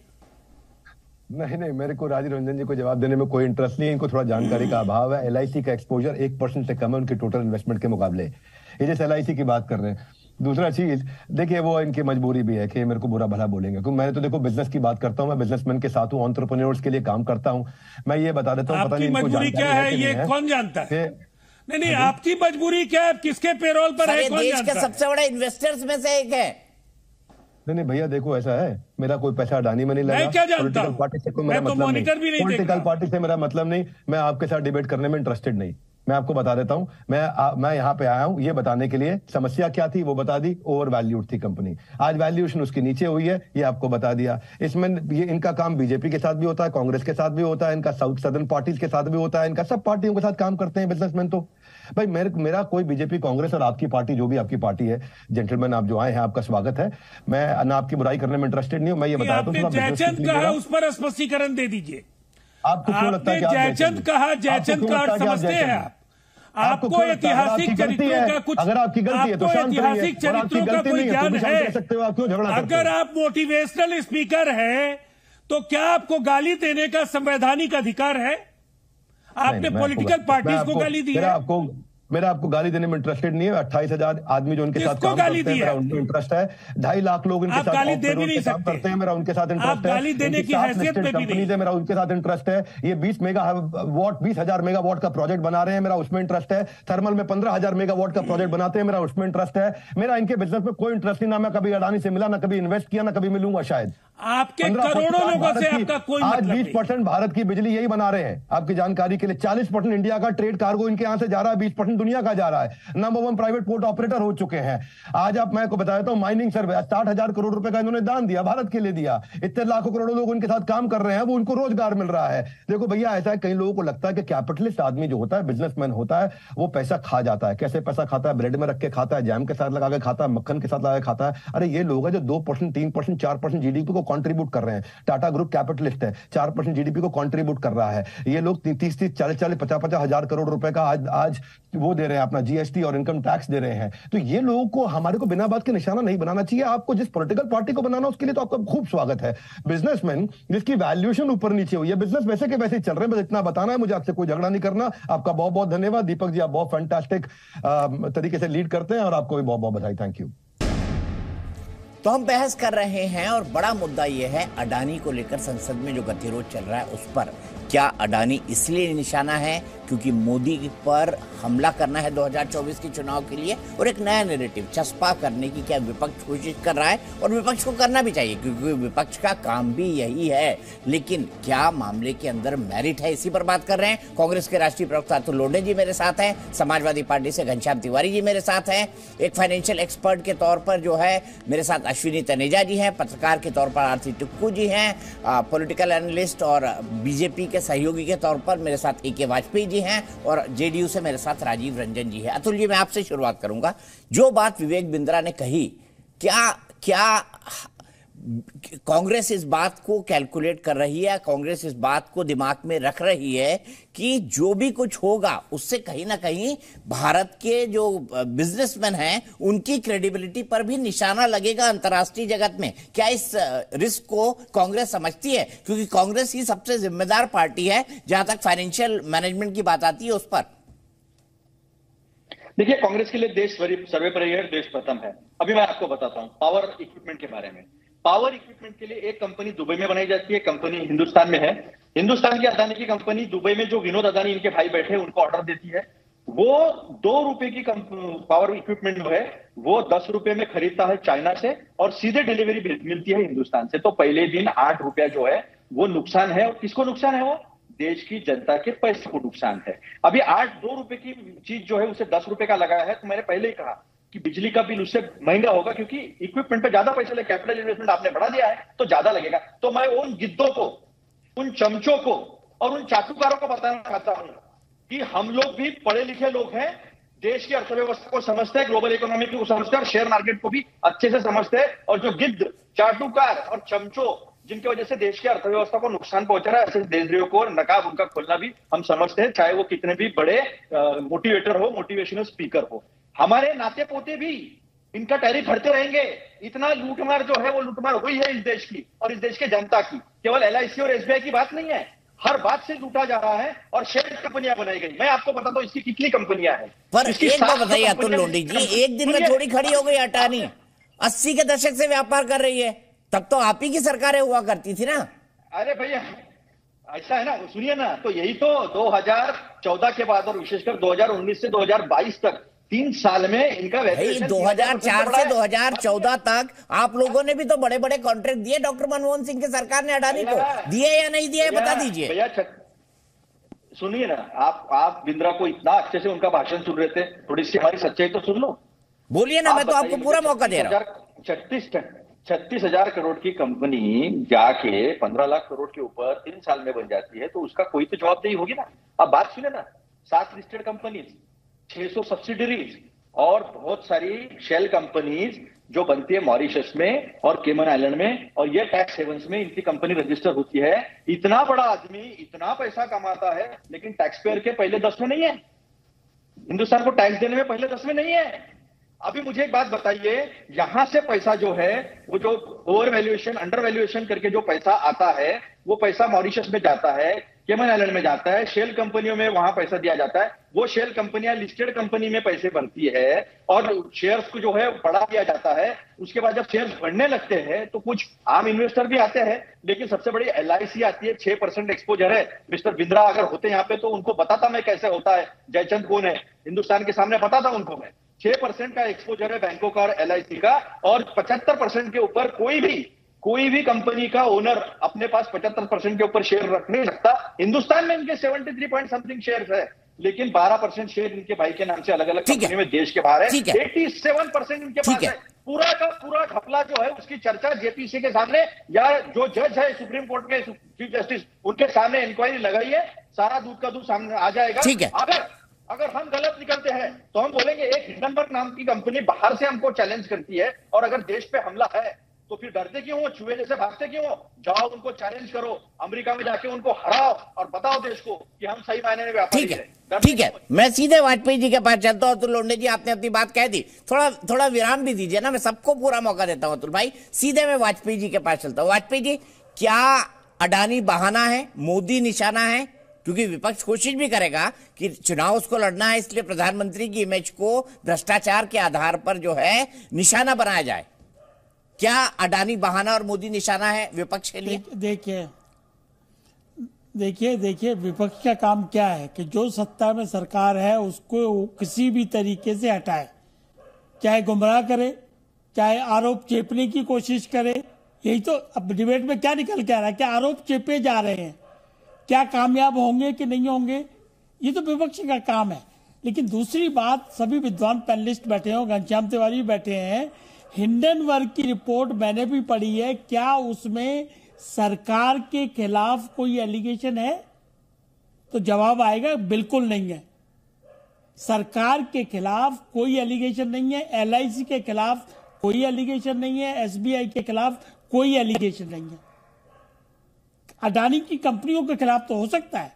[SPEAKER 14] नहीं, मेरे को राजीव रंजन जी को जवाब देने में कोई इंटरेस्ट नहीं है। इनको थोड़ा जानकारी का अभाव है। LIC का एक्सपोजर 1% से कम है उनके टोटल इन्वेस्टमेंट के मुकाबले। ये जैसे LIC की बात कर रहे हैं। दूसरा चीज देखिए, वो इनकी मजबूरी भी है कि मेरे को बुरा भला बोलेंगे, क्योंकि मैंने तो देखो बिजनेस की बात करता हूं, मैं बिजनेसमैन के साथ हूं, एंटरप्रेन्योर्स के लिए काम करता हूं। मैं ये बता देता हूं, पता नहीं इनको
[SPEAKER 15] मजबूरी क्या है ये कौन जानता है? नहीं, आपकी मजबूरी क्या है? किसके पेरोल पर है कौन जानता है?
[SPEAKER 1] देश के सबसे बड़े इन्वेस्टर्स में से एक है।
[SPEAKER 14] नहीं भैया, देखो ऐसा है, मेरा कोई पैसा अडानी में नहीं लगा।
[SPEAKER 15] मैं क्या जानता हूं?
[SPEAKER 14] पार्टी से कोई मेरा मतलब नहीं, पॉलिटिकल पार्टी से मेरा मतलब नहीं। मैं आपके साथ डिबेट करने में इंटरेस्टेड नहीं। मैं आपको बता देता हूं, मैं यहाँ पे आया हूं ये बताने के लिए, समस्या क्या थी वो बता दी। ओवर वैल्यूड थी कंपनी, आज वैल्यूएशन उसकी नीचे हुई है, ये आपको बता दिया। इसमें ये इनका काम बीजेपी के साथ भी होता है, कांग्रेस के साथ भी होता है, इनका साउथ सदर्न पार्टीज के साथ भी होता है, इनका सब पार्टियों के साथ काम करते हैं बिजनेसमैन। तो भाई मेरा कोई बीजेपी, कांग्रेस और आपकी पार्टी, जो भी आपकी पार्टी है, जेंटलमैन आप जो आए हैं, आपका स्वागत है। मैं ना आपकी बुराई करने में इंटरेस्टेड नहीं हूं। मैं ये बता दूं,
[SPEAKER 15] जयचंद कहा, उस पर स्पष्टीकरण दे दीजिए।
[SPEAKER 14] आपको क्यों लगता है
[SPEAKER 15] जयचंद कहा, जयचंद का अर्थ समझते हैं आप? आपको ऐतिहासिक चरित्रों का कुछ,
[SPEAKER 14] अगर आपकी गलती है तो
[SPEAKER 15] ऐतिहासिक चरित्रों का कोई ज्ञान है? अगर आप मोटिवेशनल स्पीकर हैं तो क्या आपको गाली देने का संवैधानिक अधिकार है? आपने पॉलिटिकल पार्टीज को गाली दी है?
[SPEAKER 14] मेरा आपको गाली देने में इंटरेस्टेड नहीं है। 28,000 आदमी जो उनके साथ काम करते हैं, मेरा उनको इंटरेस्ट है। 2.5 लाख लोग इनके साथ काम करते हैं, मेरा उनके साथ इंटरेस्ट है।
[SPEAKER 15] गाली देने की हैसियत में भी नहीं है,
[SPEAKER 14] मेरा उनके साथ इंटरेस्ट है। ये 20,000 मेगावाट का प्रोजेक्ट बना रहे हैं, मेरा उसमें इंटरेस्ट है। थर्मल में 15,000 मेगावाट का प्रोजेक्ट बनाते हैं, मेरा उसमें इंटरेस्ट है। मेरा इनके बिजनेस में कोई इंटरेस्ट नहीं। ना मैं कभी अडानी से मिला, ना कभी इन्वेस्ट किया, ना कभी मिलूंगा शायद।
[SPEAKER 15] आपके करोड़ों लोगों से आपका कोई
[SPEAKER 14] आज 20% भारत की बिजली यही बना रहे हैं। आपकी जानकारी के लिए 40% इंडिया का ट्रेड कार्गो इनके यहां से जा रहा है, 20% दुनिया का जा रहा है। नंबर 1 प्राइवेट पोर्ट ऑपरेटर हो चुके हैं। आज आप मैं को बता देता हूं, माइनिंग सर्वे 60,000 करोड़ रुपए का इन्होंने दान दिया, भारत के लिए दिया। इतने लाखों करोड़ों लोग उनके साथ काम कर रहे हैं, वो उनको रोजगार मिल रहा है। देखो भैया, ऐसा है, कई लोगों को लगता है कि कैपिटलिस्ट आदमी जो होता है, बिजनेसमैन होता है, वो पैसा खा जाता है। कैसे पैसा खाता है? ब्रेड में रख के खाता है, जैम के साथ लगा के खाता है, मक्खन के साथ लगा के खाता है। अरे ये लोग हैं जो 2%, 3%, 4% जीडीपी को कॉन्ट्रीब्यूट कर रहे हैं। टाटा ग्रुप कैपिटलिस्ट है, 4% जीडीपी को कंट्रीब्यूट कर रहा है। ये लोग 30-30, 40-40, 50-50 हजार करोड़ रुपए का आज वो दे रहे हैं, अपना जीएसटी और इनकम टैक्स दे रहे हैं। तो ये लोगों को, हमारे को बिना बात के निशाना नहीं बनाना चाहिए। आपको जिस पॉलिटिकल पार्टी को बनाना, उसके लिए तो आपका खूब स्वागत है। बिजनेसमैन जिसकी वैल्यूएशन ऊपर नीचे हुई है, बिजनेस वैसे के वैसे चल रहे हैं, बस इतना बताना है मुझे, आपसे कोई झगड़ा नहीं करना। आपका बहुत बहुत धन्यवाद दीपक जी, आप बहुत फैंटास्टिक तरीके से लीड करते हैं, और आपको भी बहुत बहुत बधाई। Thank you.
[SPEAKER 1] तो हम बहस कर रहे हैं और बड़ा मुद्दा यह है अडानी को लेकर संसद में जो गतिरोध चल रहा है उस पर। क्या अडानी इसलिए निशाना है क्योंकि मोदी पर हमला करना है 2024 के चुनाव के लिए, और एक नया नैरेटिव चस्पा करने की क्या विपक्ष कोशिश कर रहा है? और विपक्ष को करना भी चाहिए क्योंकि विपक्ष का काम भी यही है। लेकिन क्या मामले के अंदर मेरिट है, इसी पर बात कर रहे हैं। कांग्रेस के राष्ट्रीय प्रवक्ता अतुल लोढ़े जी मेरे साथ हैं, समाजवादी पार्टी से घनश्याम तिवारी जी मेरे साथ हैं, एक फाइनेंशियल एक्सपर्ट के तौर पर जो है मेरे साथ अश्विनी तनेजा जी हैं, पत्रकार के तौर पर आरती टुक्कू जी हैं, पॉलिटिकल एनालिस्ट और बीजेपी के सहयोगी के तौर पर मेरे साथ AK वाजपेयी जी हैं, और जेडीयू से मेरे साथ राजीव रंजन जी हैं। अतुल जी, मैं आपसे शुरुआत करूंगा। जो बात विवेक बिंद्रा ने कही, क्या कांग्रेस इस बात को कैलकुलेट कर रही है, कांग्रेस इस बात को दिमाग में रख रही है कि जो भी कुछ होगा उससे कहीं ना कहीं भारत के जो बिजनेसमैन हैं उनकी क्रेडिबिलिटी पर भी निशाना लगेगा अंतर्राष्ट्रीय जगत में? क्या इस रिस्क को कांग्रेस समझती है? क्योंकि कांग्रेस ही सबसे जिम्मेदार पार्टी है जहां तक फाइनेंशियल मैनेजमेंट की बात आती है उस पर।
[SPEAKER 11] देखिए, कांग्रेस के लिए देश सर्वोपरि है, देश प्रथम है। अभी मैं आपको बताता हूं पावर इक्विपमेंट के बारे में। पावर इक्विपमेंट के लिए एक कंपनी दुबई में बनाई जाती है, कंपनी हिंदुस्तान में है। हिंदुस्तान की अदानी की कंपनी दुबई में जो विनोद अदानी इनके भाई बैठे हैं उनको ऑर्डर देती है। वो 2 रुपए की पावर इक्विपमेंट जो है वो 10 रुपए में खरीदता है चाइना से और सीधे डिलीवरी मिलती है हिंदुस्तान से। तो पहले दिन 8 रुपया जो है वो नुकसान है। और किसको नुकसान है? वो देश की जनता के पैसे को नुकसान है। अभी 2 रुपए की चीज जो है उसे 10 रुपए का लगाया है। तो मैंने पहले ही कहा कि बिजली का बिल उससे महंगा होगा क्योंकि इक्विपमेंट पे ज्यादा पैसे लगे, कैपिटल इन्वेस्टमेंट आपने बढ़ा दिया है तो ज्यादा लगेगा। तो मैं उन गिद्धों को, उन चमचों को और उन चाटुकारों को बताना चाहता हूं कि हम लोग भी पढ़े लिखे लोग हैं, देश की अर्थव्यवस्था को समझते हैं, ग्लोबल इकोनॉमी को समझते हैं और शेयर मार्केट को भी अच्छे से समझते हैं। और जो गिद्ध, चाटुकार और चमचों जिनकी वजह से देश की अर्थव्यवस्था को नुकसान पहुंच रहा है, ऐसे देशद्रोहियों को नकाब उनका खोलना भी हम समझते हैं, चाहे वो कितने भी बड़े मोटिवेटर हो, मोटिवेशनल स्पीकर हो। हमारे नाते पोते भी इनका टैरिफ भरते रहेंगे। इतना लूटमार जो है वो लूटमार हुई है इस देश की और इस देश के जनता की। केवल LIC और SBI की बात नहीं है, हर बात से लूटा जा रहा है और शेयर कंपनियां बनाई गई। मैं आपको बताता हूं इसकी कितनी कंपनियां हैं।
[SPEAKER 1] पर एक बात बताइए अतुल लोंढे जी, एक दिन में थोड़ी खड़ी हो गई अडानी। 80 के दशक से व्यापार कर रही है, तब तो आप ही की सरकारें हुआ करती थी ना।
[SPEAKER 11] अरे भैया ऐसा है ना, सुनिए ना, तो यही तो 2014 के बाद और विशेषकर 2019 से 2022 तक 3 साल में इनका
[SPEAKER 1] 2004 से 2014 तक आप लोगों ने भी तो बड़े बड़े कॉन्ट्रैक्ट दिए डॉक्टर मनमोहन सिंह की सरकार ने अडानी को, दिए या नहीं दिए बता दीजिए।
[SPEAKER 11] भैया सुनिए ना, आप बिंद्रा को इतना अच्छे से उनका भाषण सुन रहे थे, थोड़ी सी हमारी सच्चाई तो सुन लो।
[SPEAKER 1] बोलिए ना, मैं तो आपको पूरा मौका दे रहा हूं।
[SPEAKER 11] 36,000 करोड़ की कंपनी जाके 15 लाख करोड़ के ऊपर 3 साल में बन जाती है तो उसका कोई तो जवाबदेही होगी ना। अब बात सुने ना, 7 लिस्टेड कंपनीज, 600 सब्सिडरीज और बहुत सारी शेल कंपनीज जो बनती है मॉरिशस में और केमन आइलैंड में, और ये टैक्स हेवंस में इनकी कंपनी रजिस्टर होती है। इतना बड़ा आदमी इतना पैसा कमाता है लेकिन टैक्स पेयर के पहले 10 में नहीं है, हिंदुस्तान को टैक्स देने में पहले 10 में नहीं है। अभी मुझे एक बात बताइए, यहां से पैसा जो है वो जो ओवर वैल्यूएशन, अंडर वैल्यूएशन करके जो पैसा आता है वो पैसा मॉरिशस में जाता है, केमन आइलैंड में जाता है, शेल कंपनियों में वहां पैसा दिया जाता है। वो शेल कंपनियां लिस्टेड कंपनी में पैसे भरती है और शेयर्स को जो है बढ़ा दिया जाता है। उसके बाद जब शेयर्स बढ़ने लगते हैं तो कुछ आम इन्वेस्टर भी आते हैं, लेकिन सबसे बड़ी LIC आती है, 6% एक्सपोजर है। मिस्टर बिंद्रा अगर होते यहाँ पे तो उनको बताता मैं कैसे होता है, जयचंद कौन है हिंदुस्तान के सामने बताता उनको मैं। 6% का एक्सपोजर है बैंकों का और LIC का, और 75% के ऊपर कोई भी कंपनी का ओनर अपने पास 75% के ऊपर शेयर रख नहीं सकता। हिंदुस्तान में इनके 73 पॉइंट समथिंग शेयर है, लेकिन 12% शेयर इनके भाई के नाम से अलग अलग कंपनी में देश के बाहर है। 87% इनके पास है। पूरा का पूरा घपला जो है उसकी चर्चा JPC के सामने या जो जज है सुप्रीम कोर्ट के चीफ जस्टिस उनके सामने इंक्वायरी लगाई है, सारा दूध का दूध सामने आ जाएगा। अगर हम गलत निकलते हैं तो हम बोलेंगे एक हिंडनबर्ग नाम की कंपनी बाहर से हमको चैलेंज करती है, और अगर देश पे हमला है तो फिर डरते क्यों हो, चूहे जैसे भागते क्यों हो? जाओ उनको चैलेंज करो, अमेरिका में जाके उनको हराओ और बताओ देश को कि हम सही मायने में व्यापारी हैं।
[SPEAKER 1] ठीक है, मैं सीधे वाजपेयी जी के पास चलता हूं। अतुल लोंढे जी आपने अपनी बात कह दी, थोड़ा विराम भी दीजिए ना, मैं सबको पूरा मौका देता हूं। अतुल भाई सीधे मैं वाजपेयी जी के पास चलता हूं। वाजपेयी जी, क्या अडानी बहाना है, मोदी निशाना है? क्योंकि विपक्ष कोशिश भी करेगा कि चुनाव उसको लड़ना है, इसलिए प्रधानमंत्री की इमेज को भ्रष्टाचार के आधार पर जो है निशाना बनाया जाए। क्या अडानी बहाना और मोदी निशाना है विपक्ष के लिए?
[SPEAKER 16] देखिए विपक्ष का काम क्या है कि जो सत्ता में सरकार है उसको किसी भी तरीके से हटाए, चाहे गुमराह करे, चाहे आरोप चेपने की कोशिश करे। यही तो अब डिबेट में क्या निकल के आ रहा है, क्या आरोप चेपे जा रहे हैं, क्या कामयाब होंगे कि नहीं होंगे, ये तो विपक्ष का काम है। लेकिन दूसरी बात, सभी विद्वान पैनलिस्ट बैठे हैं, घनश्याम तिवारी भी बैठे हैं, हिंडनबर्ग की रिपोर्ट मैंने भी पढ़ी है, क्या उसमें सरकार के खिलाफ कोई एलिगेशन है? तो जवाब आएगा बिल्कुल नहीं है। सरकार के खिलाफ कोई एलिगेशन नहीं है, LIC के खिलाफ कोई एलिगेशन नहीं है, SBI के खिलाफ कोई एलिगेशन नहीं है। अडानी की कंपनियों के खिलाफ तो हो सकता है,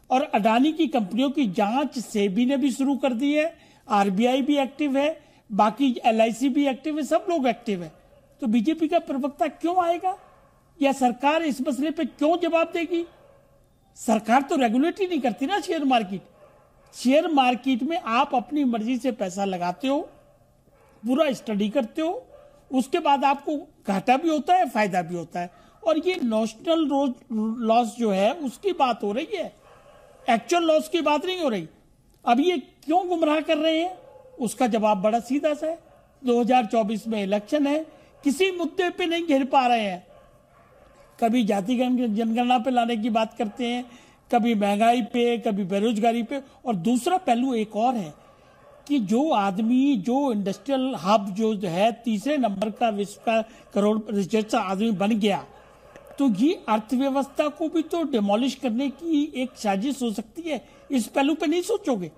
[SPEAKER 16] और अडानी की कंपनियों की जांच सेबी ने भी शुरू कर दी है, RBI भी एक्टिव है, बाकी LIC भी एक्टिव है, सब लोग एक्टिव है। तो बीजेपी का प्रवक्ता क्यों आएगा, या सरकार इस मसले पे क्यों जवाब देगी? सरकार तो रेगुलेट ही नहीं करती ना शेयर मार्केट। शेयर मार्केट में आप अपनी मर्जी से पैसा लगाते हो, पूरा स्टडी करते हो, उसके बाद आपको घाटा भी होता है, फायदा भी होता है। और ये नॉशनल लॉस जो है उसकी बात हो रही है, एक्चुअल लॉस की बात नहीं हो रही। अब ये क्यों गुमराह कर रहे हैं, उसका जवाब बड़ा सीधा सा है। 2024 में इलेक्शन है, किसी मुद्दे पे नहीं घेर पा रहे हैं। कभी जाति जनगणना पे लाने की बात करते हैं, कभी महंगाई पे, कभी बेरोजगारी पे। और दूसरा पहलू एक और है कि जो आदमी, जो इंडस्ट्रियल हब जो है तीसरे नंबर का विश्व का करोड़ जैसा आदमी बन गया, तो ये अर्थव्यवस्था को भी तो डिमोलिश करने की एक साजिश हो सकती है। इस पहलू पे नहीं सोचोगे,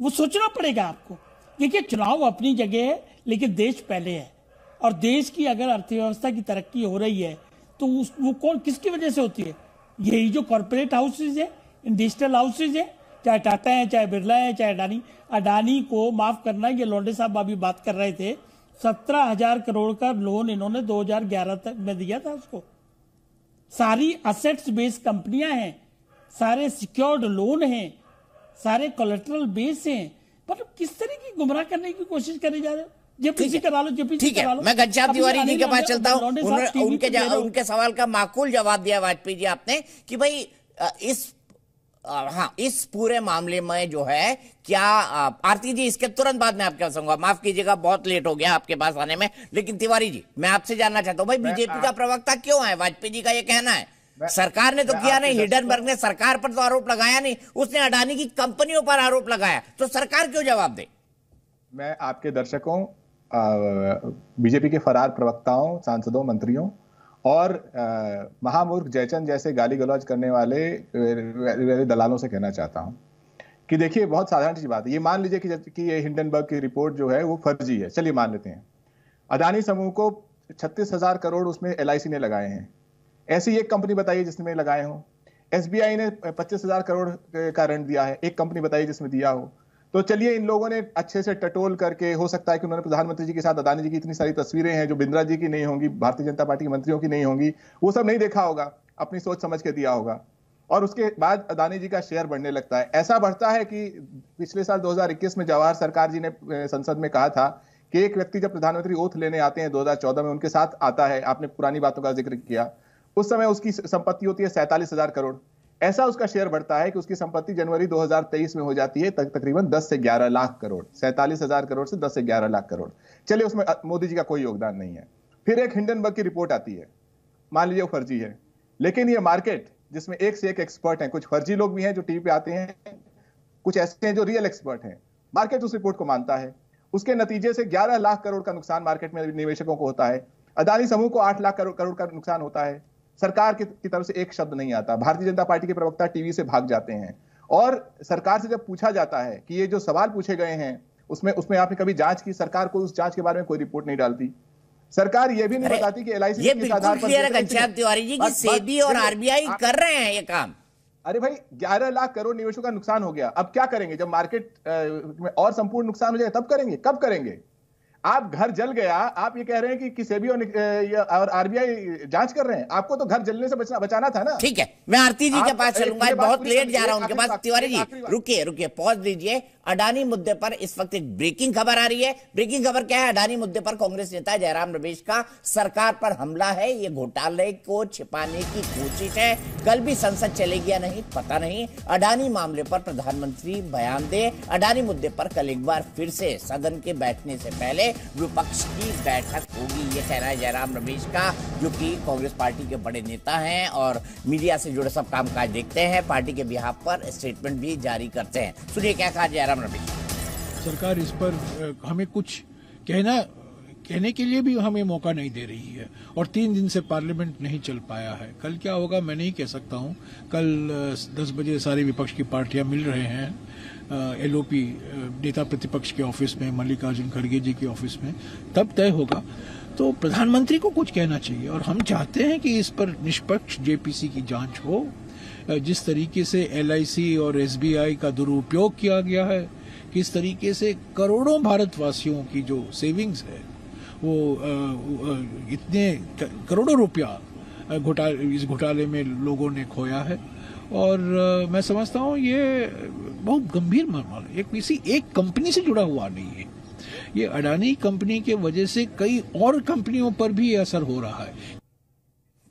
[SPEAKER 16] वो सोचना पड़ेगा आपको। देखिए, चुनाव अपनी जगह है, लेकिन देश पहले है। और देश की अगर अर्थव्यवस्था की तरक्की हो रही है तो वो कौन, किसकी वजह से होती है? यही जो कॉर्पोरेट हाउसेज है, इंडस्ट्रियल हाउसेज है, चाहे टाटा है, चाहे बिरला है, चाहे अडानी को माफ करना। ये लोंडे साहब अभी बात कर रहे थे, 17,000 करोड़ का लोन इन्होंने 2011 तक में दिया था उसको। सारी असेट्स बेस्ड कंपनियां हैं, सारे सिक्योर्ड लोन हैं, सारे कोलेटरल बेस हैं। मतलब किस तरह की गुमराह करने की कोशिश करी जा रहे हो? जेपीसी करा लो, जेपीसी करा लो।
[SPEAKER 1] मैं घनश्याम तिवारी जी के पास चलता हूं। उनके सवाल का माकूल जवाब दिया वाजपेयी जी आपने कि भाई इस पूरे मामले में जो है क्या आरती जी, इसके तुरंत बाद में आपके पास आऊंगा, माफ कीजिएगा बहुत लेट हो गया आपके पास आने में। लेकिन तिवारी जी, मैं आपसे जानना चाहता हूं भाई, बीजेपी का प्रवक्ता क्यों है? वाजपेयी जी का ये कहना है सरकार ने तो किया नहीं, हिडनबर्ग ने सरकार पर तो आरोप लगाया नहीं, उसने अडानी की कंपनियों पर आरोप लगाया, तो सरकार क्यों जवाब दे?
[SPEAKER 13] मैं आपके दर्शकों, बीजेपी के फरार प्रवक्ताओं, सांसदों, मंत्रियों और महामूर्ख जयचंद जैसे गाली गलौज करने वाले दलालों से कहना चाहता हूं कि देखिए, बहुत साधारण सी बात है। ये मान लीजिए कि ये हिंडनबर्ग की रिपोर्ट जो है वो फर्जी है, चलिए मान लेते हैं। अडानी समूह को 36,000 करोड़ उसमें LIC ने लगाए हैं। ऐसी एक कंपनी बताइए जिसमें लगाए हों। SBI ने 25,000 करोड़ का ऋण दिया है, एक कंपनी बताइए जिसमें दिया हो। तो चलिए, इन लोगों ने अच्छे से टटोल करके, हो सकता है कि उन्होंने प्रधानमंत्री जी के साथ अडानी जी की इतनी सारी तस्वीरें हैं जो बिंद्रा जी की नहीं होंगी, भारतीय जनता पार्टी के मंत्रियों की नहीं होंगी, वो सब नहीं देखा होगा, अपनी सोच समझ के दिया होगा। और उसके बाद अडानी जी का शेयर बढ़ने लगता है। ऐसा बढ़ता है कि पिछले साल 2021 में जवाहर सरकार जी ने संसद में कहा था कि एक व्यक्ति जब प्रधानमंत्री ओथ लेने आते हैं 2014 में, उनके साथ आता है, आपने पुरानी बातों का जिक्र किया, उस समय उसकी संपत्ति होती है 47,000 करोड़। ऐसा उसका शेयर बढ़ता है कि उसकी संपत्ति जनवरी 2023 में हो जाती है तकरीबन 10 से 11 लाख करोड़। 47,000 करोड़ से 10 से 11 लाख करोड़। चलिए, उसमें मोदी जी का कोई योगदान नहीं है। फिर एक हिंडनबर्ग की रिपोर्ट आती है, मान लीजिए वो फर्जी है, लेकिन ये मार्केट जिसमें एक से एक एक्सपर्ट हैं, कुछ फर्जी लोग भी हैं जो टीवी पे आते हैं, कुछ ऐसे हैं जो रियल एक्सपर्ट हैं, मार्केट उस रिपोर्ट को मानता है। उसके नतीजे से 11 लाख करोड़ का नुकसान मार्केट में निवेशकों को होता है। अडानी समूह को 8 लाख करोड़ का नुकसान होता है। सरकार की तरफ से एक शब्द नहीं आता। भारतीय जनता पार्टी के प्रवक्ता टीवी से भाग जाते हैं। और सरकार से जब पूछा जाता है कि ये जो सवाल पूछे गए हैं उसमें आपने कभी जांच की, सरकार को उस जांच के बारे में कोई रिपोर्ट नहीं डालती। सरकार ये भी नहीं बताती कि LIC
[SPEAKER 1] ये बिल्कुल क्लियर है घनश्याम तिवारी जी कि सेबी और RBI कर रहे हैं ये काम।
[SPEAKER 13] अरे भाई, 11 लाख करोड़ निवेशों का नुकसान हो गया, अब क्या करेंगे? जब मार्केट में और संपूर्ण नुकसान हो जाएगा तब करेंगे। कब करेंगे? आप घर जल गया, आप ये कह रहे हैं कि सेबी और RBI जांच कर रहे हैं। आपको तो घर जलने से बचाना था ना।
[SPEAKER 1] ठीक है, मैं आरती जी के पास चलूंगा, बहुत लेट जा रहा हूं उनके पास। तिवारी जी रुकिए, पॉज दीजिए। अडानी मुद्दे पर इस वक्त एक ब्रेकिंग खबर आ रही है। ब्रेकिंग खबर क्या है? अडानी मुद्दे पर कांग्रेस नेता जयराम रमेश का सरकार पर हमला है। ये घोटाले को छिपाने की कोशिश है। कल भी संसद चलेगी या नहीं पता नहीं। अडानी मामले पर प्रधानमंत्री बयान दे। अडानी मुद्दे पर कल एक बार फिर से सदन के बैठने से पहले विपक्ष की बैठक होगी, ये कह रहा है जयराम रमेश का, जो कि कांग्रेस पार्टी के बड़े नेता हैं और मीडिया से जुड़े सब कामकाज देखते हैं, पार्टी के बिहाफ पर स्टेटमेंट भी जारी करते हैं। सुनिए क्या कहा जयराम रमेश।
[SPEAKER 15] सरकार इस पर हमें कुछ कहने के लिए भी हमें मौका नहीं दे रही है और 3 दिन से पार्लियामेंट नहीं चल पाया है। कल क्या होगा मैं नहीं कह सकता हूं। कल 10 बजे सारी विपक्ष की पार्टियां मिल रहे हैं LOP नेता प्रतिपक्ष के ऑफिस में, मल्लिकार्जुन खड़गे जी के ऑफिस में, तब तय होगा। तो प्रधानमंत्री को कुछ कहना चाहिए और हम चाहते हैं कि इस पर निष्पक्ष JPC की जांच हो। जिस तरीके से LIC और SBI का दुरुपयोग किया गया है, किस तरीके से करोड़ों भारतवासियों की जो सेविंग्स है वो इतने करोड़ों रुपया इस घोटाले में लोगों ने खोया है। और मैं समझता हूँ ये बहुत गंभीर मामला है। किसी एक कंपनी से जुड़ा हुआ नहीं है,
[SPEAKER 17] ये अडानी कंपनी के वजह से कई और कंपनियों पर भी असर हो रहा है।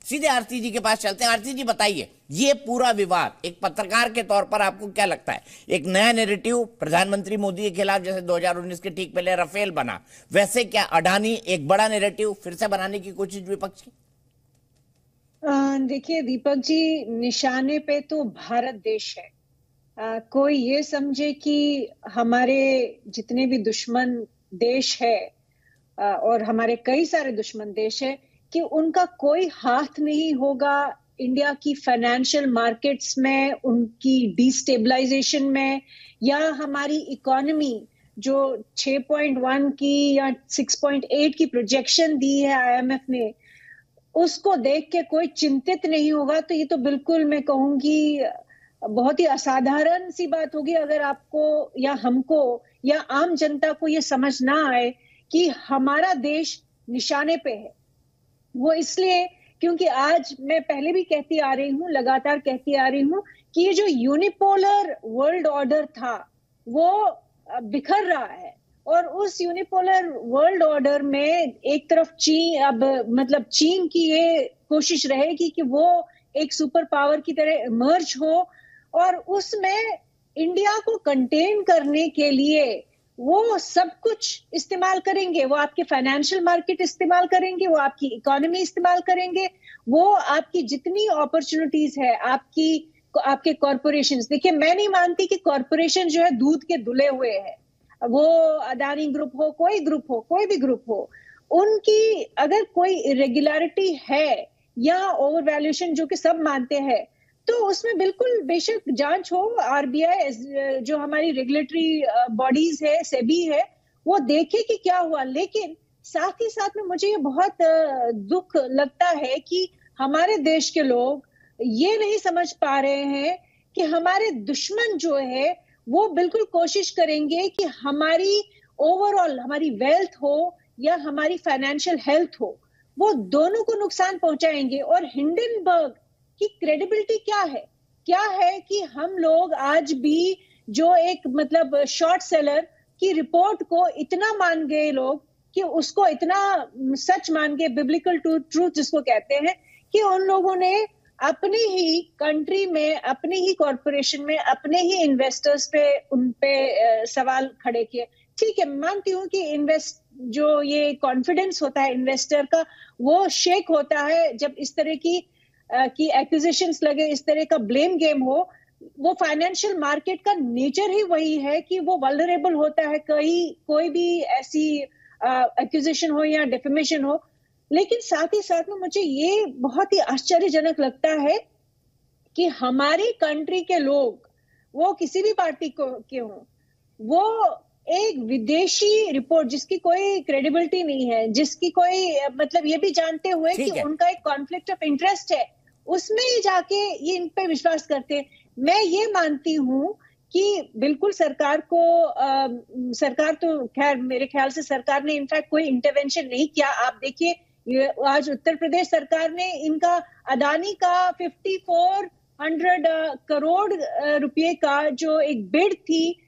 [SPEAKER 1] सीधे आरती जी के पास चलते हैं। आरती जी बताइए, ये पूरा विवाद एक पत्रकार के तौर पर आपको क्या लगता है? एक नया नैरेटिव प्रधानमंत्री मोदी के खिलाफ, जैसे 2019 के ठीक पहले राफेल बना, वैसे क्या अडानी एक बड़ा नैरेटिव फिर से बनाने की कोशिश विपक्ष की?
[SPEAKER 18] देखिए दीपक जी, निशाने पे तो भारत देश है। कोई ये समझे कि हमारे जितने भी दुश्मन देश है और हमारे कई सारे दुश्मन देश है कि उनका कोई हाथ नहीं होगा इंडिया की फाइनेंशियल मार्केट्स में, उनकी डिस्टेबलाइजेशन में, या हमारी इकोनॉमी जो 6.1 की या 6.8 की प्रोजेक्शन दी है आईएमएफ ने, उसको देख के कोई चिंतित नहीं होगा। तो ये तो बिल्कुल मैं कहूंगी बहुत ही असाधारण सी बात होगी अगर आपको या हमको या आम जनता को ये समझ ना आए कि हमारा देश निशाने पे है। वो इसलिए क्योंकि आज मैं पहले भी कहती आ रही हूँ, लगातार कहती आ रही हूँ कि ये जो यूनिपोलर वर्ल्ड ऑर्डर था वो बिखर रहा है, और उस यूनिपोलर वर्ल्ड ऑर्डर में एक तरफ चीन की ये कोशिश रहेगी कि वो एक सुपर पावर की तरह इमर्ज हो, और उसमें इंडिया को कंटेन करने के लिए वो सब कुछ इस्तेमाल करेंगे। वो आपके फाइनेंशियल मार्केट इस्तेमाल करेंगे, वो आपकी इकोनॉमी इस्तेमाल करेंगे, वो आपकी जितनी अपॉर्चुनिटीज है, आपके कॉरपोरेशंस। देखिए, मैं नहीं मानती कि कॉरपोरेशन जो है दूध के धुले हुए है। वो अदानी ग्रुप हो, कोई ग्रुप हो, कोई भी ग्रुप हो, उनकी अगर कोई इरेगुलरिटी है या ओवर वैल्यूएशन जो कि सब मानते हैं, तो उसमें बिल्कुल बेशक जांच हो। आरबीआई जो हमारी रेगुलेटरी बॉडीज है, सेबी है, वो देखे कि क्या हुआ। लेकिन साथ ही साथ में मुझे ये बहुत दुख लगता है कि हमारे देश के लोग ये नहीं समझ पा रहे हैं कि हमारे दुश्मन जो है वो बिल्कुल कोशिश करेंगे कि हमारी ओवरऑल हमारी वेल्थ हो या हमारी फाइनेंशियल हेल्थ हो, वो दोनों को नुकसान पहुंचाएंगे। और हिंडनबर्ग की क्रेडिबिलिटी क्या है कि हम लोग आज भी जो एक शॉर्ट सेलर की रिपोर्ट को इतना मान गए लोग कि उसको इतना सच मान गए, बिब्लिकल ट्रूथ जिसको कहते हैं, कि उन लोगों ने अपनी ही कंट्री में, अपनी ही कॉरपोरेशन में, अपने ही इन्वेस्टर्स पे उन पे सवाल खड़े किए। ठीक है, मानती हूँ कि जो ये कॉन्फिडेंस होता है इन्वेस्टर का, वो शेक होता है जब इस तरह की एक्विजिशंस लगे, इस तरह का ब्लेम गेम हो। वो फाइनेंशियल मार्केट का नेचर ही वही है कि वो वल्नरेबल होता है, कोई भी ऐसी एक्विजिशन हो या डिफेमेशन हो। लेकिन साथ ही साथ में मुझे ये बहुत ही आश्चर्यजनक लगता है कि हमारी कंट्री के लोग, वो किसी भी पार्टी के हों, वो एक विदेशी रिपोर्ट जिसकी कोई क्रेडिबिलिटी नहीं है, जिसकी कोई ये भी जानते हुए कि उनका एक कॉन्फ्लिक्ट ऑफ इंटरेस्ट है, उसमें ही जाके ये इन पे विश्वास करते। मैं ये मानती हूँ कि बिल्कुल सरकार तो खैर मेरे ख्याल से सरकार ने इनफैक्ट कोई इंटरवेंशन नहीं किया। आप देखिए, आज उत्तर प्रदेश सरकार ने इनका अदानी का 5400 करोड़ रुपए का जो एक बिड थी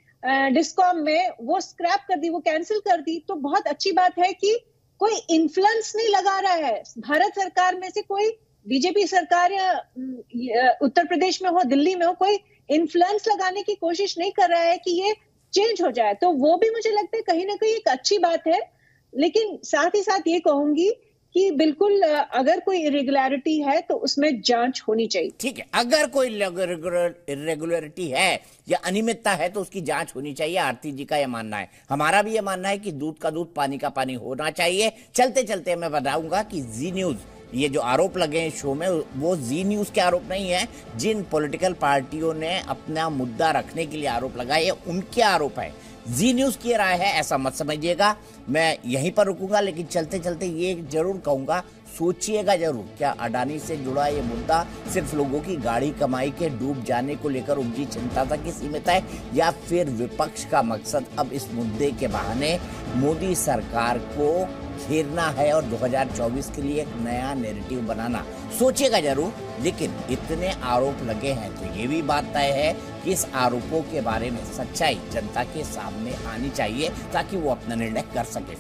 [SPEAKER 18] डिस्कॉम में, वो स्क्रैप कर दी, वो कैंसिल कर दी। तो बहुत अच्छी बात है कि कोई इन्फ्लुएंस नहीं लगा रहा है भारत सरकार में से, कोई बीजेपी सरकार या उत्तर प्रदेश में हो, दिल्ली में हो, कोई इन्फ्लुएंस लगाने की कोशिश नहीं कर रहा है कि ये चेंज हो जाए। तो वो भी मुझे लगता है कहीं ना कहीं एक अच्छी बात है। लेकिन साथ ही साथ ये कहूंगी कि बिल्कुल अगर कोई इरेगुलरिटी है तो उसमें जांच होनी चाहिए।
[SPEAKER 1] ठीक है, अगर कोई इरेगुलरिटी है या अनियमितता है तो उसकी जांच होनी चाहिए। आरती जी का यह मानना है, हमारा भी यह मानना है कि दूध का दूध, पानी का पानी होना चाहिए। चलते चलते मैं बताऊंगा कि जी न्यूज, ये जो आरोप लगे हैं शो में, वो जी न्यूज के आरोप नहीं है। जिन पॉलिटिकल पार्टियों ने अपना मुद्दा रखने के लिए आरोप लगाए, उनके आरोप है। जी न्यूज की राय है, ऐसा मत समझिएगा। मैं यहीं पर रुकूंगा, लेकिन चलते चलते ये जरूर कहूंगा, सोचिएगा जरूर, क्या अडानी से जुड़ा ये मुद्दा सिर्फ लोगों की गाड़ी कमाई के डूब जाने को लेकर उपजी चिंता तक ही सीमित है, या फिर विपक्ष का मकसद अब इस मुद्दे के बहाने मोदी सरकार को घेरना है और 2024 के लिए एक नया नैरेटिव बनाना? सोचिएगा जरूर। लेकिन इतने आरोप लगे हैं तो ये भी बात तय है कि इस आरोपों के बारे में सच्चाई जनता के सामने आनी चाहिए ताकि वो अपना निर्णय कर सके।